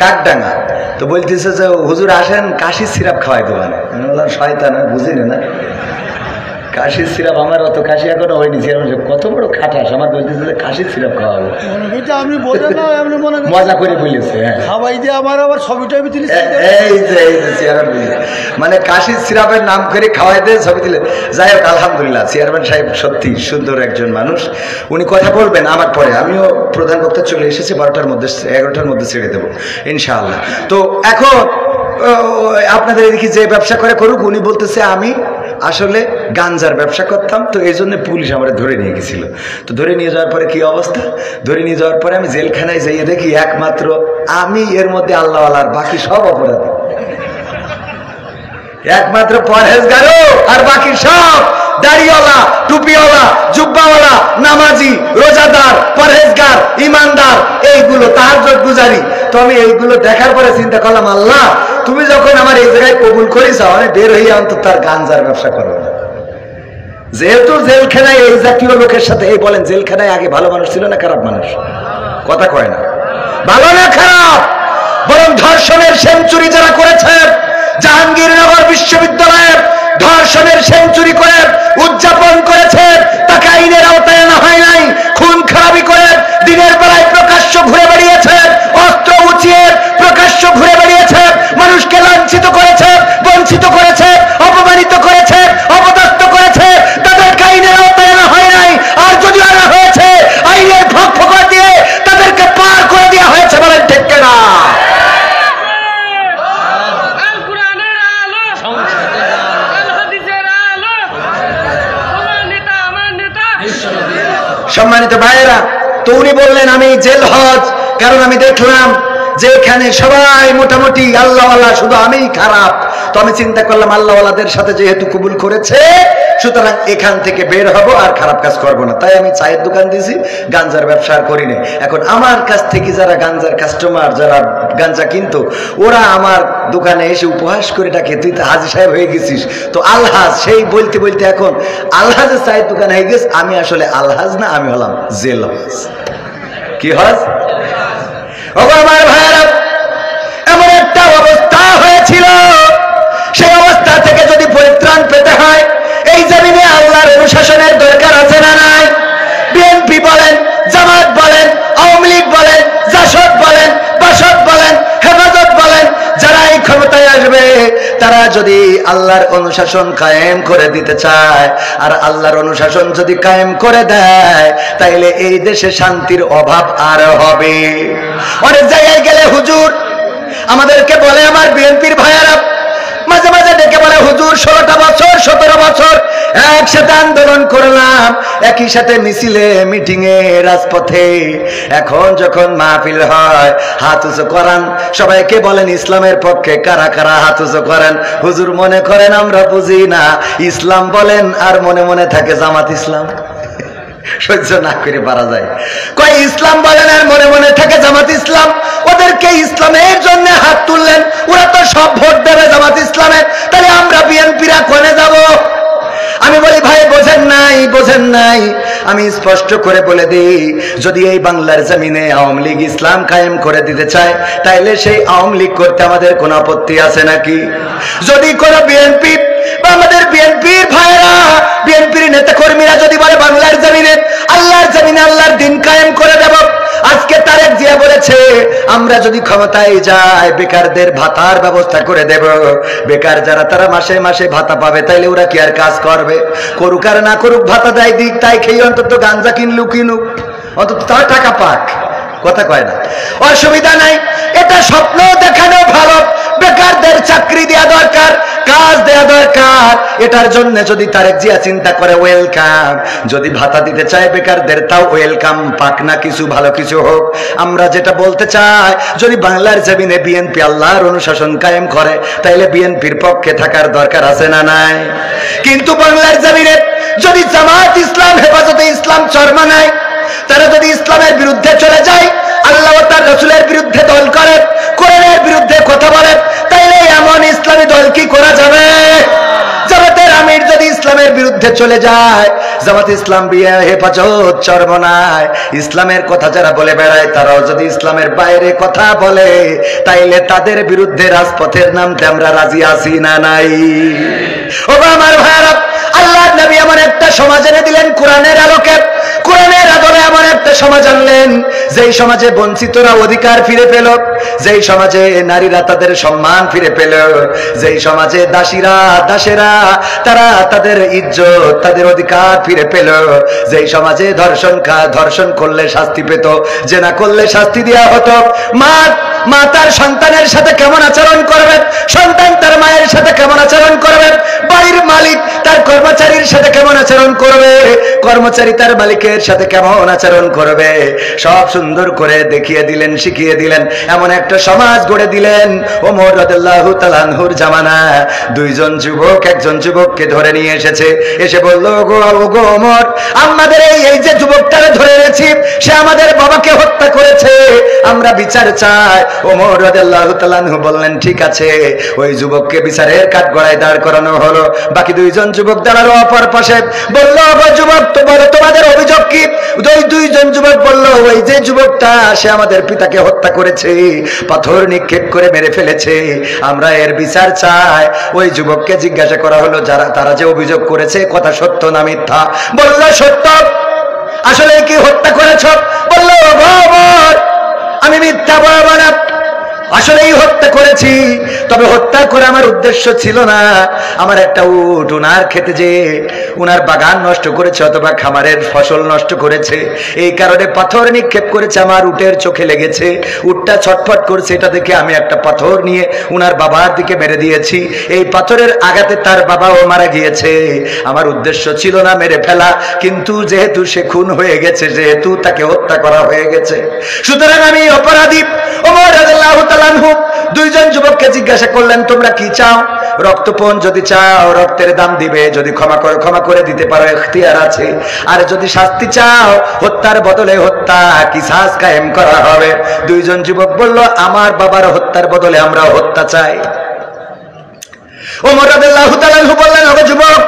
কাকডাঙ্গা। তো বলতেছে যে হুজুর আসেন কাশির সিরাপ খাওয়াই দেবেন। আমি বললাম শয়তান, বুঝি না কাশির সিরাপ। আমার অত কাশি এখনো হয়নি, কত বড় খাটাস। আমার বলতেছে যে কাশির সিরাপ খাওয়াবো, মজা করে বলেছে। মানে কাশির সিরাপের নাম করে খাওয়াই দেয়, ছবি তুলে। যাই হোক, আলহামদুলিল্লাহ চেয়ারম্যান সাহেব সত্যি সুন্দর একজন মানুষ। উনি কথা বলবেন আমার পরে, আমিও প্রধান বক্তা চলে এসেছি, 12টার মধ্যে 11টার মধ্যে ছেড়ে দেবো ইনশাআল্লাহ। তো এখন আপনাদের এদিকে যে ব্যবসা করে করুক, উনি বলতেছে আমি আসলে গাঞ্জার ব্যবসা করতাম, তো এই জন্য পুলিশ আমার ধরে নিয়ে গেছিল। তো ধরে নিয়ে যাওয়ার পরে কি অবস্থা? ধরে নিয়ে যাওয়ার পরে আমি জেলখানায় যাইয়ে দেখি একমাত্র আমি এর মধ্যে আল্লাহওয়ালা, আর বাকি সব অপরাধী। একমাত্র পরহেজগারও, আর বাকি সব দাড়িওয়ালা, টুপিওয়ালা, জুব্বাওয়ালা, নামাজি, রোজাদার, পরহেজগার, ইমানদার, এইগুলো তাহাজ্জুদ গুজারি। তো আমি এইগুলো দেখার পরে চিন্তা করলাম, আল্লাহ তুমি যখন আমার এই জায়গায় কবুল করেছ, আমি বের হইয়া অন্তত তার গাঞ্জার ব্যবসা করবো না। যেহেতু জেলখানায় এই জাতীয় লোকের সাথে, এই বলেন জেলখানায় আগে ভালো মানুষ ছিল না খারাপ মানুষ? কথা কয় না, ভালো না খারাপ। বরং ধর্ষণের সেঞ্চুরি যারা করেছে, জাহাঙ্গীরনগর বিশ্ববিদ্যালয়ে ধর্ষণের সেঞ্চুরি করে উদযাপন করেছে, তাকে আইনের আওতায় আনা হয় নাই। খুন খারাপি করে দিনের বেলায় প্রকাশ্য ঘুরে বেরিয়েছে, অস্ত্র উঁচিয়ে প্রকাশ্য ঘুরে বেরিয়েছে, মানুষকে লাঞ্ছিত করেছে, বঞ্চিত করেছে, অপমানিত করেছে, অপদস্থ করেছে, তাদেরকে আইনের আওতায় আনা হয় নাই। আর যদি আনা হয়েছে, আইনের ফকফকা দিয়ে তাদেরকে পার করে দেওয়া হয়েছে। বলেন ঠিক কিনা? সম্মানিত ভাইয়েরা, তো উনি বললেন আমি জেল হজ কারণ আমি দেখলাম যে এখানে সবাই মোটামুটি আল্লাহওয়ালা, শুধু আমিই খারাপ। তো আমি চিন্তা করলাম আল্লাহওয়ালাদের সাথে যেহেতু কবুল করেছে, সুতরাং এখান থেকে বের হব, আর খারাপ কাজ করব না। তাই আমি চায়ের দোকান দিয়েছি, গাঞ্জার ব্যবসা আর করি না। এখন আমার কাছ থেকে যারা গাঞ্জার কাস্টমার, যারা গাঞ্জা কিনতো, ওরা আমার দোকানে এসে উপহাস করে ডাকে, তুই তো হাজি সাহেব হয়ে গেছিস। তো আলহাজ, সেই বলতে বলতে এখন আলহাজের চায়ের দোকান হয়ে গেছে। আমি আসলে আলহাজ না, আমি হলাম জেল হজ। কি হজ? আমার ভাইয়েরা, এমন একটা অবস্থা হয়েছিল, সেই অবস্থা থেকে যদি পরিত্রাণ পেতে হয়, এই জমিনে আল্লাহর অনুশাসনের দরকার আছে না নাই? বিএনপি বলেন, জামাত বলেন, আওয়ামী লীগ বলেন, জাসদ বলেন, বাসদ বলেন, হেফাজত বলেন, যারা এই ক্ষমতায় আসবে, তারা যদি আল্লাহর অনুশাসন কায়েম করে দিতে চায়, আর আল্লাহর অনুশাসন যদি কায়েম করে দেয়, তাইলে এই দেশে শান্তির অভাব আর হবে। অনেক জায়গায় গেলে হুজুর আমাদেরকে বলে, আমার বিএনপির ভাইয়ারা মাঝে মাঝে ডেকে বলে, হুজুর 16টা বছর 17 বছর একসাথে আন্দোলন করলাম, একই সাথে মিছিলে, মিটিং এ, রাজপথে, এখন যখন মাহফিল হয় হাত উঁচু করান, সবাইকে বলেন ইসলামের পক্ষে কারা কারা হাত উঁচু করেন। হুজুর মনে করেন আমরা বুঝি না, ইসলাম বলেন আর মনে মনে থাকে জামাত ইসলাম। সহ্য না করে পারা যায়। কয় ইসলাম বলেন আর মনে মনে থাকে জামাত ইসলাম। ওদেরকে ইসলামের জন্য হাত তুললেন, ওরা তো সব ভোট দেবে জামাত ইসলামের, তাহলে আমরা বিএনপিরা কোনে যাব? আমি বলি ভাই বোঝেন নাই, বোঝেন নাই। আমি স্পষ্ট করে বলে দিই, যদি এই বাংলার জমিনে আওয়ামী লীগ ইসলাম কায়েম করে দিতে চায়, তাইলে সেই আওয়ামী লীগ করতে আমাদের কোনো আপত্তি আছে নাকি? যদি কোনো বিএনপি বা আমাদের বিএনপির ভাইরা, বিএনপির নেতা কর্মীরা যদি বলে বাংলার জমিনে, আল্লাহর জমিনে আল্লাহর দিন কায়েম করে দেব, আজকে তারেক জিয়া বলেছে আমরা যদি ক্ষমতায় যাই বেকারদের ভাতার ব্যবস্থা করে দেব, বেকার যারা তারা মাসে মাসে ভাতা পাবে, তাইলে ওরা কি আর কাজ করবে? করুক আর না করুক, ভাতা দেয় দিক, তাই খেয়ে অন্তত গাঞ্জা কিনলুক কিনুক, অন্তত তার টাকা পাক। কথা কয় না, অসুবিধা নাই। এটা স্বপ্ন দেখানো ভালো, বেকারদের চাকরি দেওয়া দরকার, কাজ দেওয়া দরকার। এটার জন্য যদি তারেক জিয়া চিন্তা করে, ওয়েলকাম। যদি ভাতা দিতে চায় বেকারদের, তাও ওয়েলকাম, পাক না কিছু, ভালো কিছু হোক। আমরা যেটা বলতে চাই, যদি বাংলার জমিনে বিএনপি আল্লাহর অনুশাসন কায়েম করে, তাইলে বিএনপির পক্ষে থাকার দরকার আছে না নাই? কিন্তু বাংলার জমিনে যদি জামাত ইসলাম, হেফাজতে ইসলাম চরমা নাই, তারা যদি ইসলামের বিরুদ্ধে চলে যায়, আল্লাহ ও তার রাসূলের বিরুদ্ধে দল করে, কোরআনের বিরুদ্ধে কথা বলে, তাইলে এমন ইসলামী দল কি করা যাবে? জামাতের আমির যদি ইসলামের বিরুদ্ধে চলে যায়, জামাত ইসলাম বিয়ে হেফাজত চরমনায়, ইসলামের কথা যারা বলে বেড়ায়, তারাও যদি ইসলামের বাইরে কথা বলে, তাইলে তাদের বিরুদ্ধে রাজপথের নামতে আমরা রাজি আছি না নাই? ও আমার ভাইরা, আল্লাহর নবী এমন একটা সমাজ এনে দিলেন কোরআনের আলোকে, কোরআনের আদলে এমন একটা সমাজ আনলেন, যেই সমাজে বঞ্চিতরা অধিকার ফিরে পেল, যেই সমাজে নারীরা তাদের সম্মান ফিরে পেল, যেই সমাজে দাসীরা, দাসেরা তারা তাদের ইজ্জত, তাদের অধিকার ফিরে পেল, যেই সমাজে ধর্ষণ করলে শাস্তি পেত, জেনা করলে শাস্তি দেওয়া হতো, মা তার সন্তানের সাথে কেমন আচরণ করবে, সন্তান তার মায়ের সাথে কেমন আচরণ করবে, বাড়ির মালিক তার কর্মচারীর সাথে কেমন আচরণ করবে, কর্মচারী তার মালিকের সাথে কেমন আচরণ করবে, সব সুন্দর করে দেখিয়ে দিলেন, শিখিয়ে দিলেন। এমন একটা সমাজ গড়ে দিলেন। ওমর রাদিয়াল্লাহু তাআলা আনহুর জামানা দুইজন যুবক একজন যুবককে ধরে নিয়ে এসেছে, এসে বলল, ওগো ওমর, আমাদের এই যে যুবকটারে ধরে এনেছি, সে আমাদের বাবাকে হত্যা করেছে, আমরা বিচার চাই। ওমর রাদিয়াল্লাহু তাআলা আনহু বললেন, ঠিক আছে। ওই যুবককে বিচারের কাঠগড়ায় দাঁড় করানো হলো। বাকি দুইজন যুবক দাঁড়ালো অপর পাশে। বলল, যুবক তো বলো তোমাদের অভিযোগ কি? ওই দুইজন যুবক বলল, ওই যে যুবকটা সে আমাদের পিতাকে হত্যা করেছে, পাথর নিক্ষেপ করে মেরে ফেলেছে, আমরা এর বিচার চাই। ওই যুবককে জিজ্ঞাসা করা হলো, তারা যে অভিযোগ করেছে কথা সত্য না মিথ্যা? বলল সত্য। আসলে কি হত্যা করেছ? বলল, ওমর, আমি মিথ্যা বলবো না। আসলেই হত্যা করেছি, তবে হত্যা করে আমার উদ্দেশ্য ছিল না। আমার একটা উট উনার খেতে যে উনার বাগান নষ্ট করেছে অথবা খামারের ফসল নষ্ট করেছে, এই কারণে পাথর নিক্ষেপ করেছে, আমার উটের চোখে লেগেছে, উটটা ছটফট করছে, এটা দেখে আমি একটা পাথর নিয়ে উনার বাবার দিকে মেরে দিয়েছি। এই পাথরের আঘাতে তার বাবাও মারা গিয়েছে। আমার উদ্দেশ্য ছিল না মেরে ফেলা, কিন্তু যেহেতু সে খুন হয়ে গেছে, যেহেতু তাকে হত্যা করা হয়ে গেছে, সুতরাং আমি অপরাধী। ওমর রাদিয়াল্লাহু তাআলা আনহু দুইজন যুবককে জিজ্ঞাসা করলেন, তোমরা কি চাও? রক্তপণ যদি চাও রক্তের দাম দিবে, যদি ক্ষমা করে দিতে পারো ইখতিয়ার আছে, আর যদি শাস্তি চাও হত্যার বদলে হত্যা কিসাস কায়েম করা হবে। দুইজন যুবক বলল, আমার বাবার হত্যার বদলে আমরা হত্যা চাই। ওমর রাদিয়াল্লাহু তাআলা আনহু বললেন, ওগো যুবক,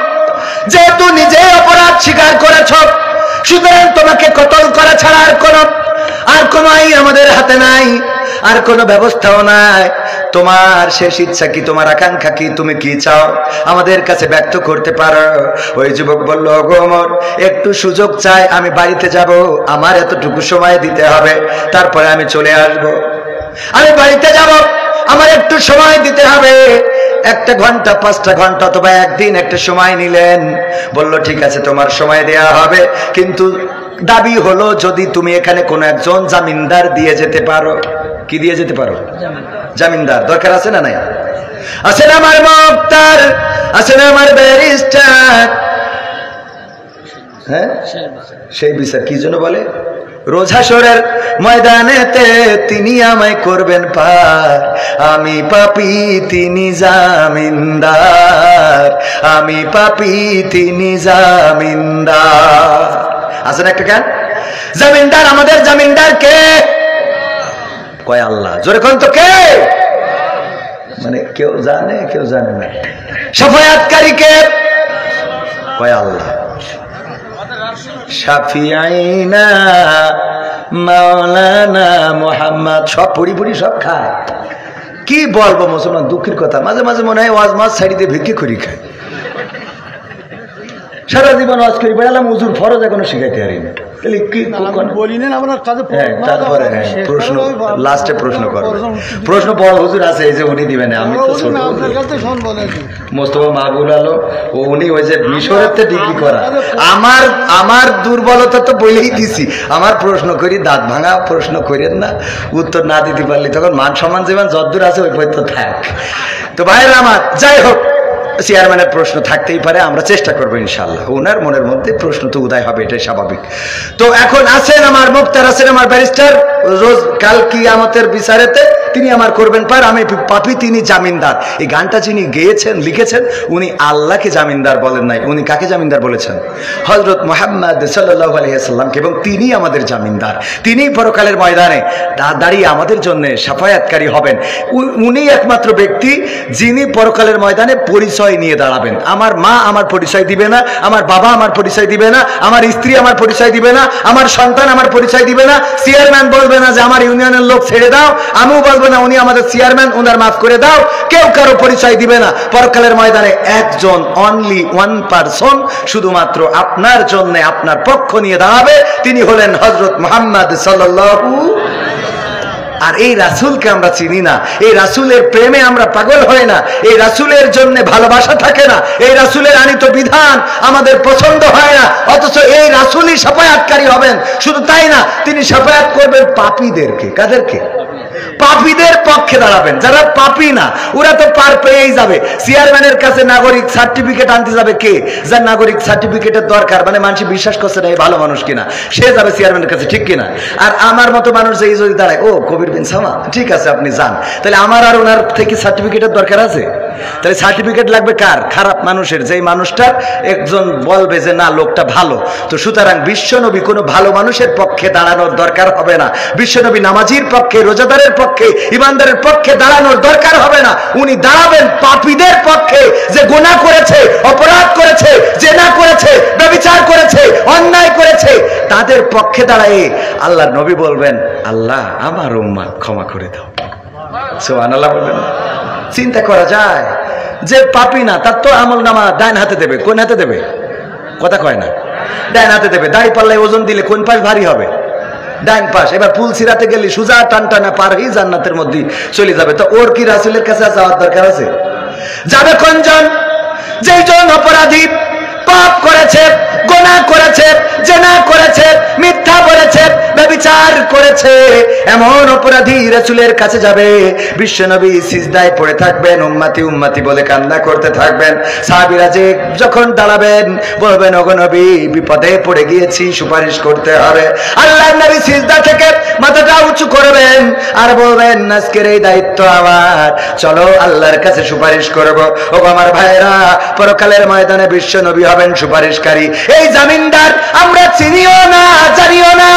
যেহেতু নিজে অপরাধ স্বীকার করেছ, সুতরাং তোমাকে কতল করা ছাড়া আর কোনো আইন আমাদের হাতে নাই, আর কোনো ব্যবস্থাও নাই। তোমার শেষ ইচ্ছা কি, তোমার আকাঙ্ক্ষা কি, তুমি কি চাও আমাদের কাছে ব্যক্ত করতে পারো? ওই যুবক বলল, ওগো ওমর, একটু সুযোগ চাই, আমি বাড়িতে যাব, আমার এতটুকু সময় দিতে হবে, তারপরে আমি চলে আসব। আমি বাড়িতে যাব, আমার একটু সময় দিতে হবে, 1 ঘন্টা 5টা ঘন্টা অথবা একদিন একটা সময় নিলেন। বলল, ঠিক আছে, তোমার সময় দেয়া হবে, কিন্তু দাবি হলো যদি তুমি এখানে কোনো একজন জামিনদার দিয়ে যেতে পারো। কি দিয়ে যেতে পারো? জামিনদার দরকার আছে না নাই? আছে না আমার মুক্তার, আছে না আমার ব্যারিস্টার? হ্যাঁ, সেই বিচার কি জন্য বলে? রোজ হাসরের ময়দানেতে তিনি আমায় করবেন পার, আমি পাপী তিনি জামিনদার, আমি পাপী তিনি জামিনদার। আছে না একটা গান? জামিনদার, আমাদের জামিনদার কে? কয় আল্লাহ। জোরে কোন তো কে? মানে কেউ জানে কেউ জানে না। শাফায়াতকারী কে? কয় আল্লাহ। শাফিআইনা মাওলানা মুহাম্মদ, সব পড়ি সব খায়। কি বলবো মুসলমান, দুঃখের কথা, মাঝে মাঝে মনে হয় ওয়াজ মাছ ছাড়িতে ভিক্ষে করি খায়। সারা জীবন ওয়াজ করি বেড়ালাম, হুজুর ফরজ এখনো শিখাইতে পারিনি। তারপরে লাস্টে প্রশ্ন করবো, প্রশ্ন বড় হুজুর আছে, এই যে উনি দিবেন, আমি তো ছোট মোস্তফা মাহবুব আলম, উনি ওই যে মিশরের ডিগ্রি করা। আমার দুর্বলতা তো বলেই দিছি, আমার প্রশ্ন করি দাঁত ভাঙা প্রশ্ন করেন না, উত্তর না দিতে পারলে তখন মান সম্মান যেমন যদ্দূর আছে ওই পর্যন্ত থাক। তো ভাইয়ের আমার, যাই হোক, চেয়ারম্যানের প্রশ্ন থাকতেই পারে, আমরা চেষ্টা করবো ইনশাল্লাহ, ওনার মনের মধ্যে প্রশ্ন তো উদয় হবে, এটাই স্বাভাবিক। তো এখন আছেন আমার মুক্তার, আছেন আমার ব্যারিস্টার, রোজ কাল কিয়ামতের বিচারেতে তিনি আমার করবেন পার, আমি পাপী তিনি জামিনদার। এই গানটা যিনি গেয়েছেন লিখেছেন, উনি আল্লাহকে জামিনদার বলেন নাই, উনি কাকে জামিনদার বলেছেন? হযরত মুহাম্মদ সাল্লাল্লাহু আলাইহি ওয়াসাল্লামকে, এবং তিনি আমাদের জামিনদার, তিনি পরকালের ময়দানে দাঁড়িয়ে আমাদের জন্য শাফায়াতকারী হবেন। উনি একমাত্র ব্যক্তি যিনি পরকালের ময়দানে পরিচয় নিয়ে দাঁড়াবেন। আমার মা আমার পরিচয় দিবে না, আমার বাবা আমার পরিচয় দিবে না, আমার স্ত্রী আমার পরিচয় দিবে না, আমার সন্তান আমার পরিচয় দিবে না, চেয়ারম্যান বলবে না যে আমার ইউনিয়নের লোক ছেড়ে দাও, আমিও বলবো না উনি আমাদের চেয়ারম্যান, ওনার মাফ করে দাও, কেউ কারো পরিচয় দিবে না। পরকালের ময়দানে একজন, অনলি ওয়ান পারসন, শুধুমাত্র আপনার জন্য আপনার পক্ষ নিয়ে দাঁড়াবে, তিনি হলেন হযরত মুহাম্মদ সাল্লাল্লাহু। আর এই রাসূলকে আমরা চিনি না, এই রাসূলের প্রেমে আমরা পাগল হই না, এই রাসূলের জন্য ভালোবাসা থাকে না, এই রাসূলের আনিত বিধান আমাদের পছন্দ হয় না, অথচ এই রাসূলই শাফায়াতকারী হবেন। শুধু তাই না, তিনি শাফায়াত করবেন পাপীদেরকে। কাদেরকে? পাপীদের পক্ষে দাঁড়াবেন, যারা পাপী না, ওরা তো পার পেয়েই যাবে। চেয়ারম্যানের কাছে নাগরিক সার্টিফিকেট আনতে যাবে কে? যার নাগরিক সার্টিফিকেটের দরকার, মানে মানুষ বিশ্বাস করছে না এই ভালো মানুষ কিনা, সে যাবে চেয়ারম্যানের কাছে, ঠিক কিনা? আর আমার মতো মানুষ যে যদি দাঁড়ায়, ও কবির বিন সামা, ঠিক আছে আপনি যান, তাহলে আমার আর ওনার থেকে সার্টিফিকেটের দরকার আছে? তাহলে সার্টিফিকেট লাগবে কার? খারাপ মানুষের, যেই মানুষটার একজন বলবে যে না লোকটা ভালো। তো সুতরাং বিশ্বনবী কোনো ভালো মানুষের পক্ষে দাঁড়ানোর দরকার হবে না, বিশ্বনবী নামাজির পক্ষে, রোজাদারের পক্ষে, ইমানদারের পক্ষে দাঁড়ানোর দরকার হবে না, উনি দাঁড়াবেন পাপীদের পক্ষে, যে গুনাহ করেছে, অপরাধ করেছে, জেনা করেছে, ব্যভিচার করেছে, অন্যায় করেছে, তাদের পক্ষে দাঁড়ায় আল্লাহর নবী বলবেন, আল্লাহ আমার উম্মত ক্ষমা করে দাও। সুবহানাল্লাহ বলবেন। চিন্তা করা যায় যে পাপী না, তার তো আমলনামা ডাইন হাতে দেবে, কোন হাতে দেবে? কথা কয় না, ডাইন হাতে দেবে। দাড়ি পাল্লায় ওজন দিলে কোন পাশ ভারী হবে? ডাইন পাশ। এবার ফুল সিরাতে গেলে সুজা টান টানা পার হয়ে জান্নাতের মধ্যে চলে যাবে। তো ওর কি রাসূলের কাছে যাওয়ার দরকার আছে? যাবে কোনজন? যেইজন অপরাধী, পাপ করেছে, গুনাহ করেছে, জিনা করেছে, মিথ্যা বলেছে, ব্যভিচার করেছে, এমন অপরাধী রাসূলের কাছে যাবে। বিশ্বনবী সিজদায় পড়ে থাকবেন, উম্মতি উম্মতি বলে কান্না করতে থাকবেন। সাহাবীরা যে যখন দাঁড়াবেন বলবেন, ওগো নবী বিপদে পড়ে গিয়েছি, সুপারিশ করতে হবে। আল্লাহর নবী সিজদা থেকে মাথাটা উঁচু করবেন আর বলবেন, আজকের এই দায়িত্ব আমার, চলো আল্লাহর কাছে সুপারিশ করব। ওগো আমার ভাইরা, পরকালের ময়দানে বিশ্বনবী হবেন সুপারিশকারী। এই জামিনদার আমরা চিনিও না, জানিও না।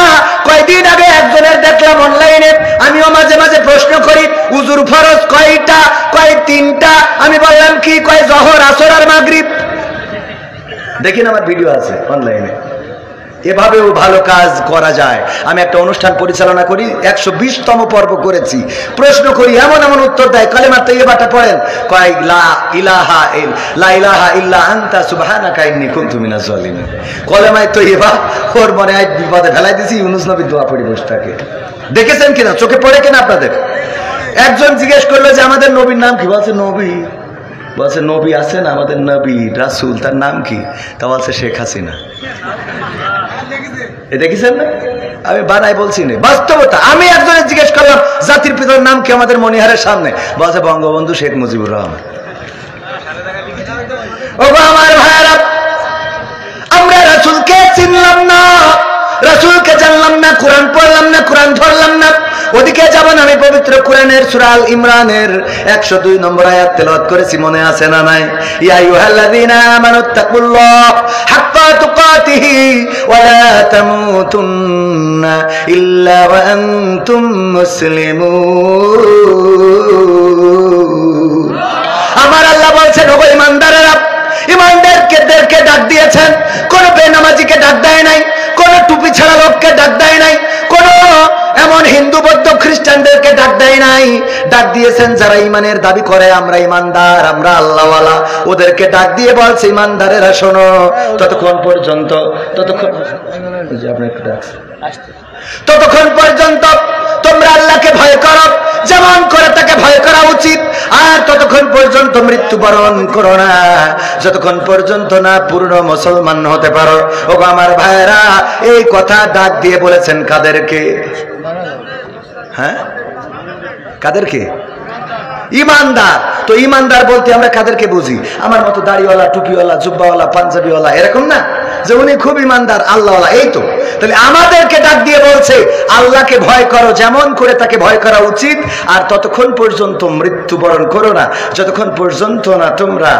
কয়দিন আগে একজনের দেখলাম অনলাইনে, আমিও মাঝে মাঝে প্রশ্ন করি, উজুর ফরজ কয়টা? কয় 3টা। আমি বললাম কি? কয় জোহর, আসর আর মাগরিব। দেখেন আমার ভিডিও আছে অনলাইনে। এভাবেও ভালো কাজ করা যায়। আমি একটা অনুষ্ঠান পরিচালনা করি, 120তম পর্ব করেছি। প্রশ্ন করি, এমন এমন উত্তর দেয়। কালেমা তাইয়্যিবাটা পড়েন, কয় লা ইলাহা ইল্লা আনতা সুবহানাকা ইন্নী কুনতু মিনাজ জালিমিন। কলেমায়ে তাইয়্যিবা ওর মনে হয় বিপদে ফেলাই দিছি, ইউনূস নবীর দোয়া পড়ে বসে থাকে। দেখেছেন কিনা? চোখে পড়ে কিনা আপনাদের? একজন জিজ্ঞেস করলো যে আমাদের নবীর নাম কি? বলছে নবী। বলছে নবী আছেন আমাদের নবী রাসূল, তার নাম কি? তা বলছে শেখ হাসিনা। দেখেছেন না? আমি বানাই বলছি না, বাস্তবতা। আমি একজনের জিজ্ঞেস করলাম জাতির পিতার নাম কি আমাদের মনিহারের সামনে? বলছে বঙ্গবন্ধু শেখ মুজিবুর রহমান। ও আমার ভাইরা, আমরা রাসূলকে চিনলাম না, রাসূলকে জানলাম না, কোরআন পড়লাম না, কোরআন ধরলাম না। ওদিকে যাবেন, আমি পবিত্র কোরআনের সূরা আল ইমরানের 102 নম্বর আয়াত তেলাওয়াত করেছি, মনে আছে না নাই? ইয়া আইয়ুহাল্লাযীনা আমানুত্তাকুল্লাহ হাক্কা তুকাতিহি ওয়া লা তামুতুন্না ইল্লা ওয়া আনতুম মুসলিমুন। আমার আল্লাহ বলছেন, ওগো ঈমানদারেরা, ঈমানদারদেরকে ডাক দিয়েছেন, কোন বেনামাজিকে ডাক দেয় নাই, কোন টুপি ছাড়া লোককে ডাক দেয় নাই, কোন এমন হিন্দু বৌদ্ধ খ্রিস্টানদেরকে ডাক দেয় নাই। ডাক দিয়েছেন যারা ইমানের দাবি করে আমরা ইমানদার, আমরা আল্লাহওয়ালা, ওদেরকে ডাক দিয়ে বলছে, ইমানদারেরা শোনো, ততক্ষণ পর্যন্ত তোমরা আল্লাহকে ভয় করো যেমন করে তাকে ভয় করা উচিত, আর ততক্ষণ পর্যন্ত মৃত্যুবরণ করো না, যতক্ষণ পর্যন্ত না পূর্ণ মুসলমান হতে পারো। ওগো আমার ভাইরা, এই কথা ডাক দিয়ে বলেছেন কাদেরকে? হ্যাঁ, কাদেরকে? ইমানদার। তো ইমানদার বলতে আমরা কাদেরকে বুঝি? আমার মতো দাড়িওয়ালা, টুপিওয়ালা, জুব্বাওয়ালা, পাঞ্জাবিওয়ালা, এরকম না যে উনি খুব ইমানদার, আল্লাহওয়ালা, এই তো। তাহলে আমাদেরকে ডাক দিয়ে বলছে আল্লাহকে ভয় করো যেমন করে তাকে ভয় করা উচিত, আর ততক্ষণ পর্যন্ত মৃত্যুবরণ করো না, যতক্ষণ পর্যন্ত না তোমরা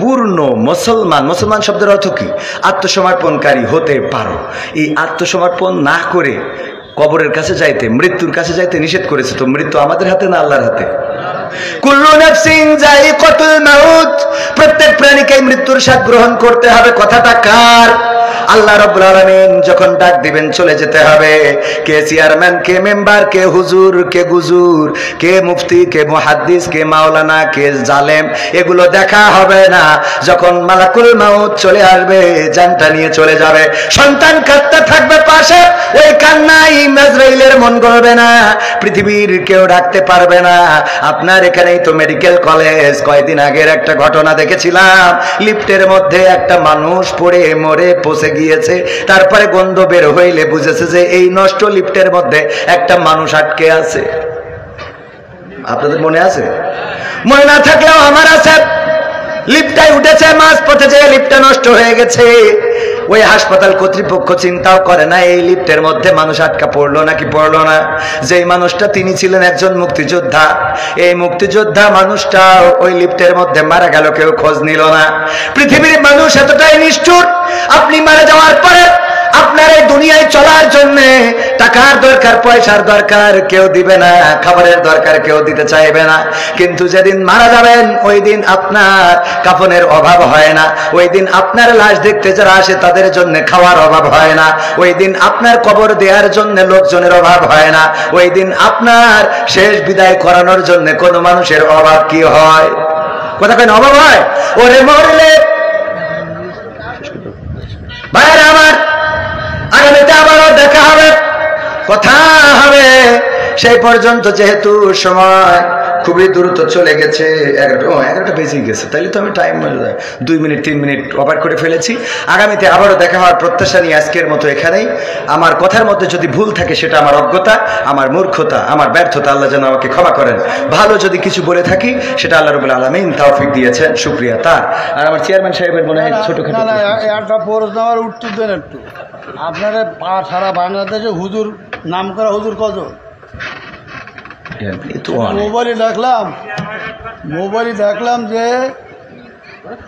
পূর্ণ মুসলমান। মুসলমান শব্দের অর্থ কি? আত্মসমর্পণকারী হতে পারো। এই আত্মসমর্পণ না করে কবরের কাছে যাইতে, মৃত্যুর কাছে যাইতে নিষেধ করেছে। তো মৃত্যু আমাদের হাতে না আল্লাহর হাতে? কুল্লু নাফসিন যায়িকাতুল মাউত, প্রত্যেক প্রাণীকে মৃত্যুর স্বাদ গ্রহণ করতে হবে। কথাটা কার? আল্লাহ রাব্বুল আলামিন যখন ডাক দিবেন চলে যেতে হবে। কে চেয়ারম্যান, কে মেম্বার, কে হুজুর, কে গুজুর, কে মুফতি, কে মুহাদ্দিস, কে মাওলানা, কে জালেম, এগুলো দেখা হবে না। যখন মালাকুল মাউত চলে আসবে, জানটা নিয়ে চলে যাবে, সন্তান কাঁদতে থাকবে পাশে, ওই কান্নাই আজরাইলের মন গলবে না, পৃথিবীর কেউ ডাকতে পারবে না। আপনার এখানেই তো মেডিকেল কলেজ। কয়েকদিন আগের একটা ঘটনা দেখেছিলাম, লিফটের মধ্যে একটা মানুষ পড়ে মরে পচে গিয়েছে, তারপরে গন্ধ বের হইলে বুঝেছে যে এই নষ্ট লিফটের মধ্যে একটা মানুষ আটকে আছে। আপনাদের মনে আছে? মনে না থাকলেও আমার আছে। লিফটাই উঠেছে, মাঝ পথে যে লিফটটা নষ্ট হয়ে গেছে, ওই হাসপাতাল কর্তৃপক্ষ চিন্তাও করে না এই লিফটের মধ্যে মানুষ আটকা পড়লো নাকি পড়লো না। যেই মানুষটা তিনি ছিলেন একজন মুক্তিযোদ্ধা, এই মুক্তিযোদ্ধা মানুষটা ওই লিফটের মধ্যে মারা গেল, কেউ খোঁজ নিল না। পৃথিবীর মানুষ এতটাই নিষ্ঠুর, আপনি মারা যাওয়ার পরে আপনার এই দুনিয়ায় চলার জন্য টাকার দরকার, পয়সার দরকার, কেউ দিবে না, খাবারের দরকার কেউ দিতে চাইবে না। কিন্তু যেদিন মারা যাবেন ওই দিন আপনার কাফনের অভাব হয় না, ওই দিন আপনার লাশ দেখতে যারা আসে তাদের জন্য খাওয়ার অভাব হয় না, ওই দিন আপনার কবর দেওয়ার জন্য লোকজনের অভাব হয় না, ওই দিন আপনার শেষ বিদায় করানোর জন্য কোনো মানুষের অভাব কি হয়? কথা কেন অভাব হয়? ওরে মরলে ভাইরা আমার, আগামীতে আবারও দেখা হবে। কথা সেই পর্যন্ত যেহেতু সময় খুবই দ্রুত চলে গেছে, 11টা বেজে গেছে, তাইলে তো আমি টাইম 2 মিনিট 3 মিনিট ওভার করে ফেলেছি। আগামীতে আবারও দেখা হওয়ার প্রত্যাশা নিয়ে আজকের মতো এখানেই। আমার কথার মধ্যে যদি ভুল থাকে সেটা আমার অজ্ঞতা, আমার মূর্খতা, আমার ব্যর্থতা, আল্লাহ যেন আমাকে ক্ষমা করেন। ভালো যদি কিছু বলে থাকি সেটা আল্লাহ রাব্বুল আলামিন তৌফিক দিয়েছেন, শুকরিয়া তার। আর আমার চেয়ারম্যান সাহেবের মনে হয় ছোটখাটো একটা প্রশ্ন আমার উত্তর দেন একটু। আপনারা সারা বাংলাদেশে হুজুর নাম করা হুজুর কজন? মোবাইলে দেখলাম যে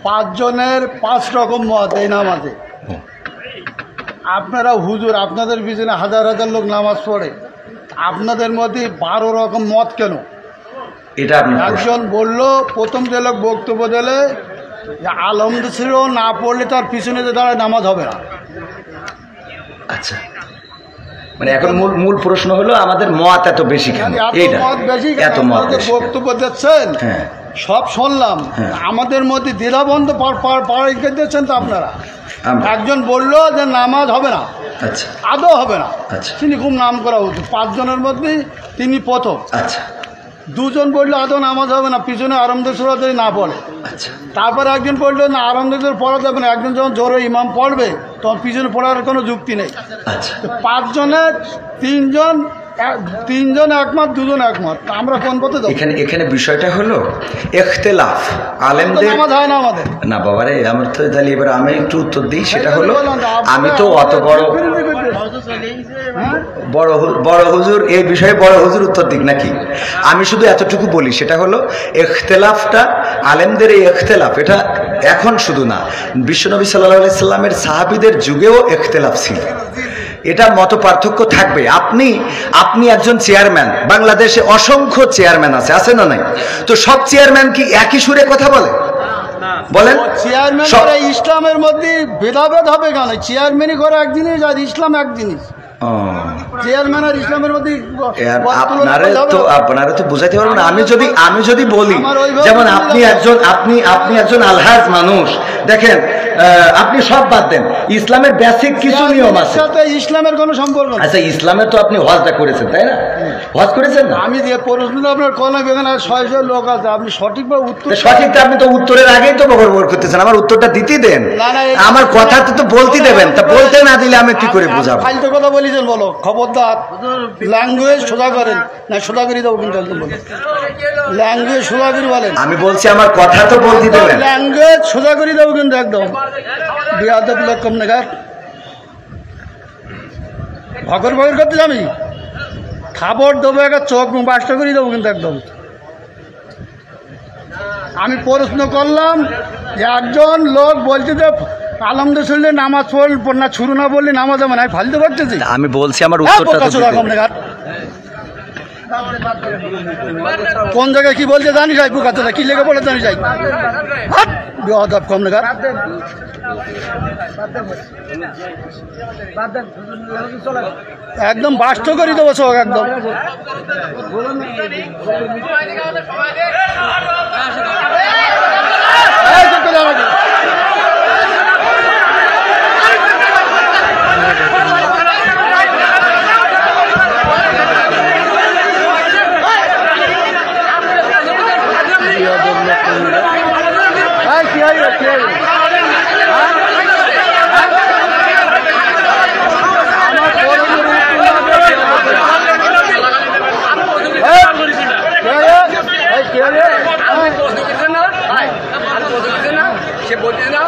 5 জনের 5 রকম মত এই নামাজে। আপনারা হুজুর, আপনাদের পিছনে হাজার হাজার লোক নামাজ পড়ে, আপনাদের মধ্যে 12 রকম মত কেন? এটা একজন বলল, প্রথম যে লোক বক্তব্য দিলে যে আলহামদুলিল্লাহ না পড়লে তার পিছনে যে দাঁড়ায় নামাজ হবে না। আচ্ছা, মানে এখন মূল প্রশ্ন হলো আমাদের মত এত বেশি কেন? এত মত বক্তব্য দিচ্ছেন, সব শুনলাম, আমাদের মধ্যে দ্বিধাবন্ধ দিচ্ছেন তো আপনারা। একজন বলল যে নামাজ হবে না, আচ্ছা, আদৌ হবে না, তিনি খুব নাম করা উচিত, 5 জনের মধ্যে তিনি প্রথম। আচ্ছা, 2 জন বললো আদৌ নামাজ হবে না, পিছনে আরামদায়ক সূরা যদি না পড়ে। আচ্ছা, তারপরে একজন বললো না, আরামদায়ক পড়া যাবে না, একজন যখন জোরে ইমাম পড়বে তখন পিছনে পড়ার কোনো যুক্তি নেই। আচ্ছা, 5 জনের 3 জন একমত, 2 জন একমত, আমরা কোন পথে যাবো? এখানে বিষয়টা হলো ইখতিলাফ আলেমদের। নামাজ হয় না আমাদের না বাবারে, আমার তো তাহলে এবার আমি একটু উত্তর দিই। সেটা হলো, আমি তো অত বড় হুজুর এই বিষয়ে বড় হুজুর উত্তর দিক নাকি? আমি শুধু এতটুকু বলি, সেটা হলো ইখতিলাফটা আলেমদের, এই ইখতিলাফ এটা এখন শুধু না, বিশ্বনবী সাল্লাল্লাহু আলাইহি সাল্লামের সাহাবীদের যুগেও ইখতিলাফ ছিল। এটা মত পার্থক্য থাকবে। আপনি একজন চেয়ারম্যান, বাংলাদেশে অসংখ্য চেয়ারম্যান আছে না নাই? তো সব চেয়ারম্যান কি একই সুরে কথা বলে? বলেন, চেয়ারম্যান ইসলামের মধ্যে ভেদাভেদ হবে কেন? চেয়ারম্যানই করে এক জিনিস আর ইসলাম এক জিনিস। চেয়ারম্যান আর ইসলামের মধ্যে আপনারা তো বুঝাইতে পারবেন না। আমি যদি বলি, যেমন আপনি একজন আলহাজ মানুষ, দেখেন আপনি সব বাদ দেন, ইসলামের বেসিক কিছু নিয়ম আছে। ইসলামের কোনো সম্পর্ক নেই। আচ্ছা, ইসলামের তো আপনি হজটা করেছেন, তাই না? হজ করেছেন না? আমি যে প্রশ্ন আপনার কলম এখানে 600 লোক আছে, আপনি সঠিকভাবে উত্তর সঠিকটা আপনি তো উত্তরের আগেই তো বকর করতেছেন। আমার উত্তরটা দিতে দেন, আমার কথা তো বলতে দেবেন। তা বলতে না দিলে আমি কি করে বুঝাবো? ফালতু কথা বলিছেন, বলো খবরদার। ল্যাঙ্গুয়েজ সোজা করেন না, সোজা করে দেবো কিন্তু একদম বলেন। ল্যাঙ্গুয়েজ সোজা করে বলেন। আমি বলছি আমার কথা তো বলতে দেবেন। ল্যাঙ্গুয়েজ সোজা করে দেবো কিন্তু একদম। বিয়াদব লোক কম নেগার ভগর করতে আমি খাবার দেবো, একটা চোখ মুখ বাসটা করে দেবো কিন্তু একদম। আমি প্রশ্ন করলাম যে একজন লোক বলছে যে আলহামদুলিল্লাহ নামাজ পড়না শুরু না বললে নামাজ হবে না, ফালতে পারতেছি। আমি বলছি আমার উত্তরটা কোন জায়গায় কি বলছে জানি যাই, বুকাতে কি লেগে পড়ে জানি যাই, কম নেগার। একদম বাস্ত করে দেবো চোখ একদম। সে বলছে না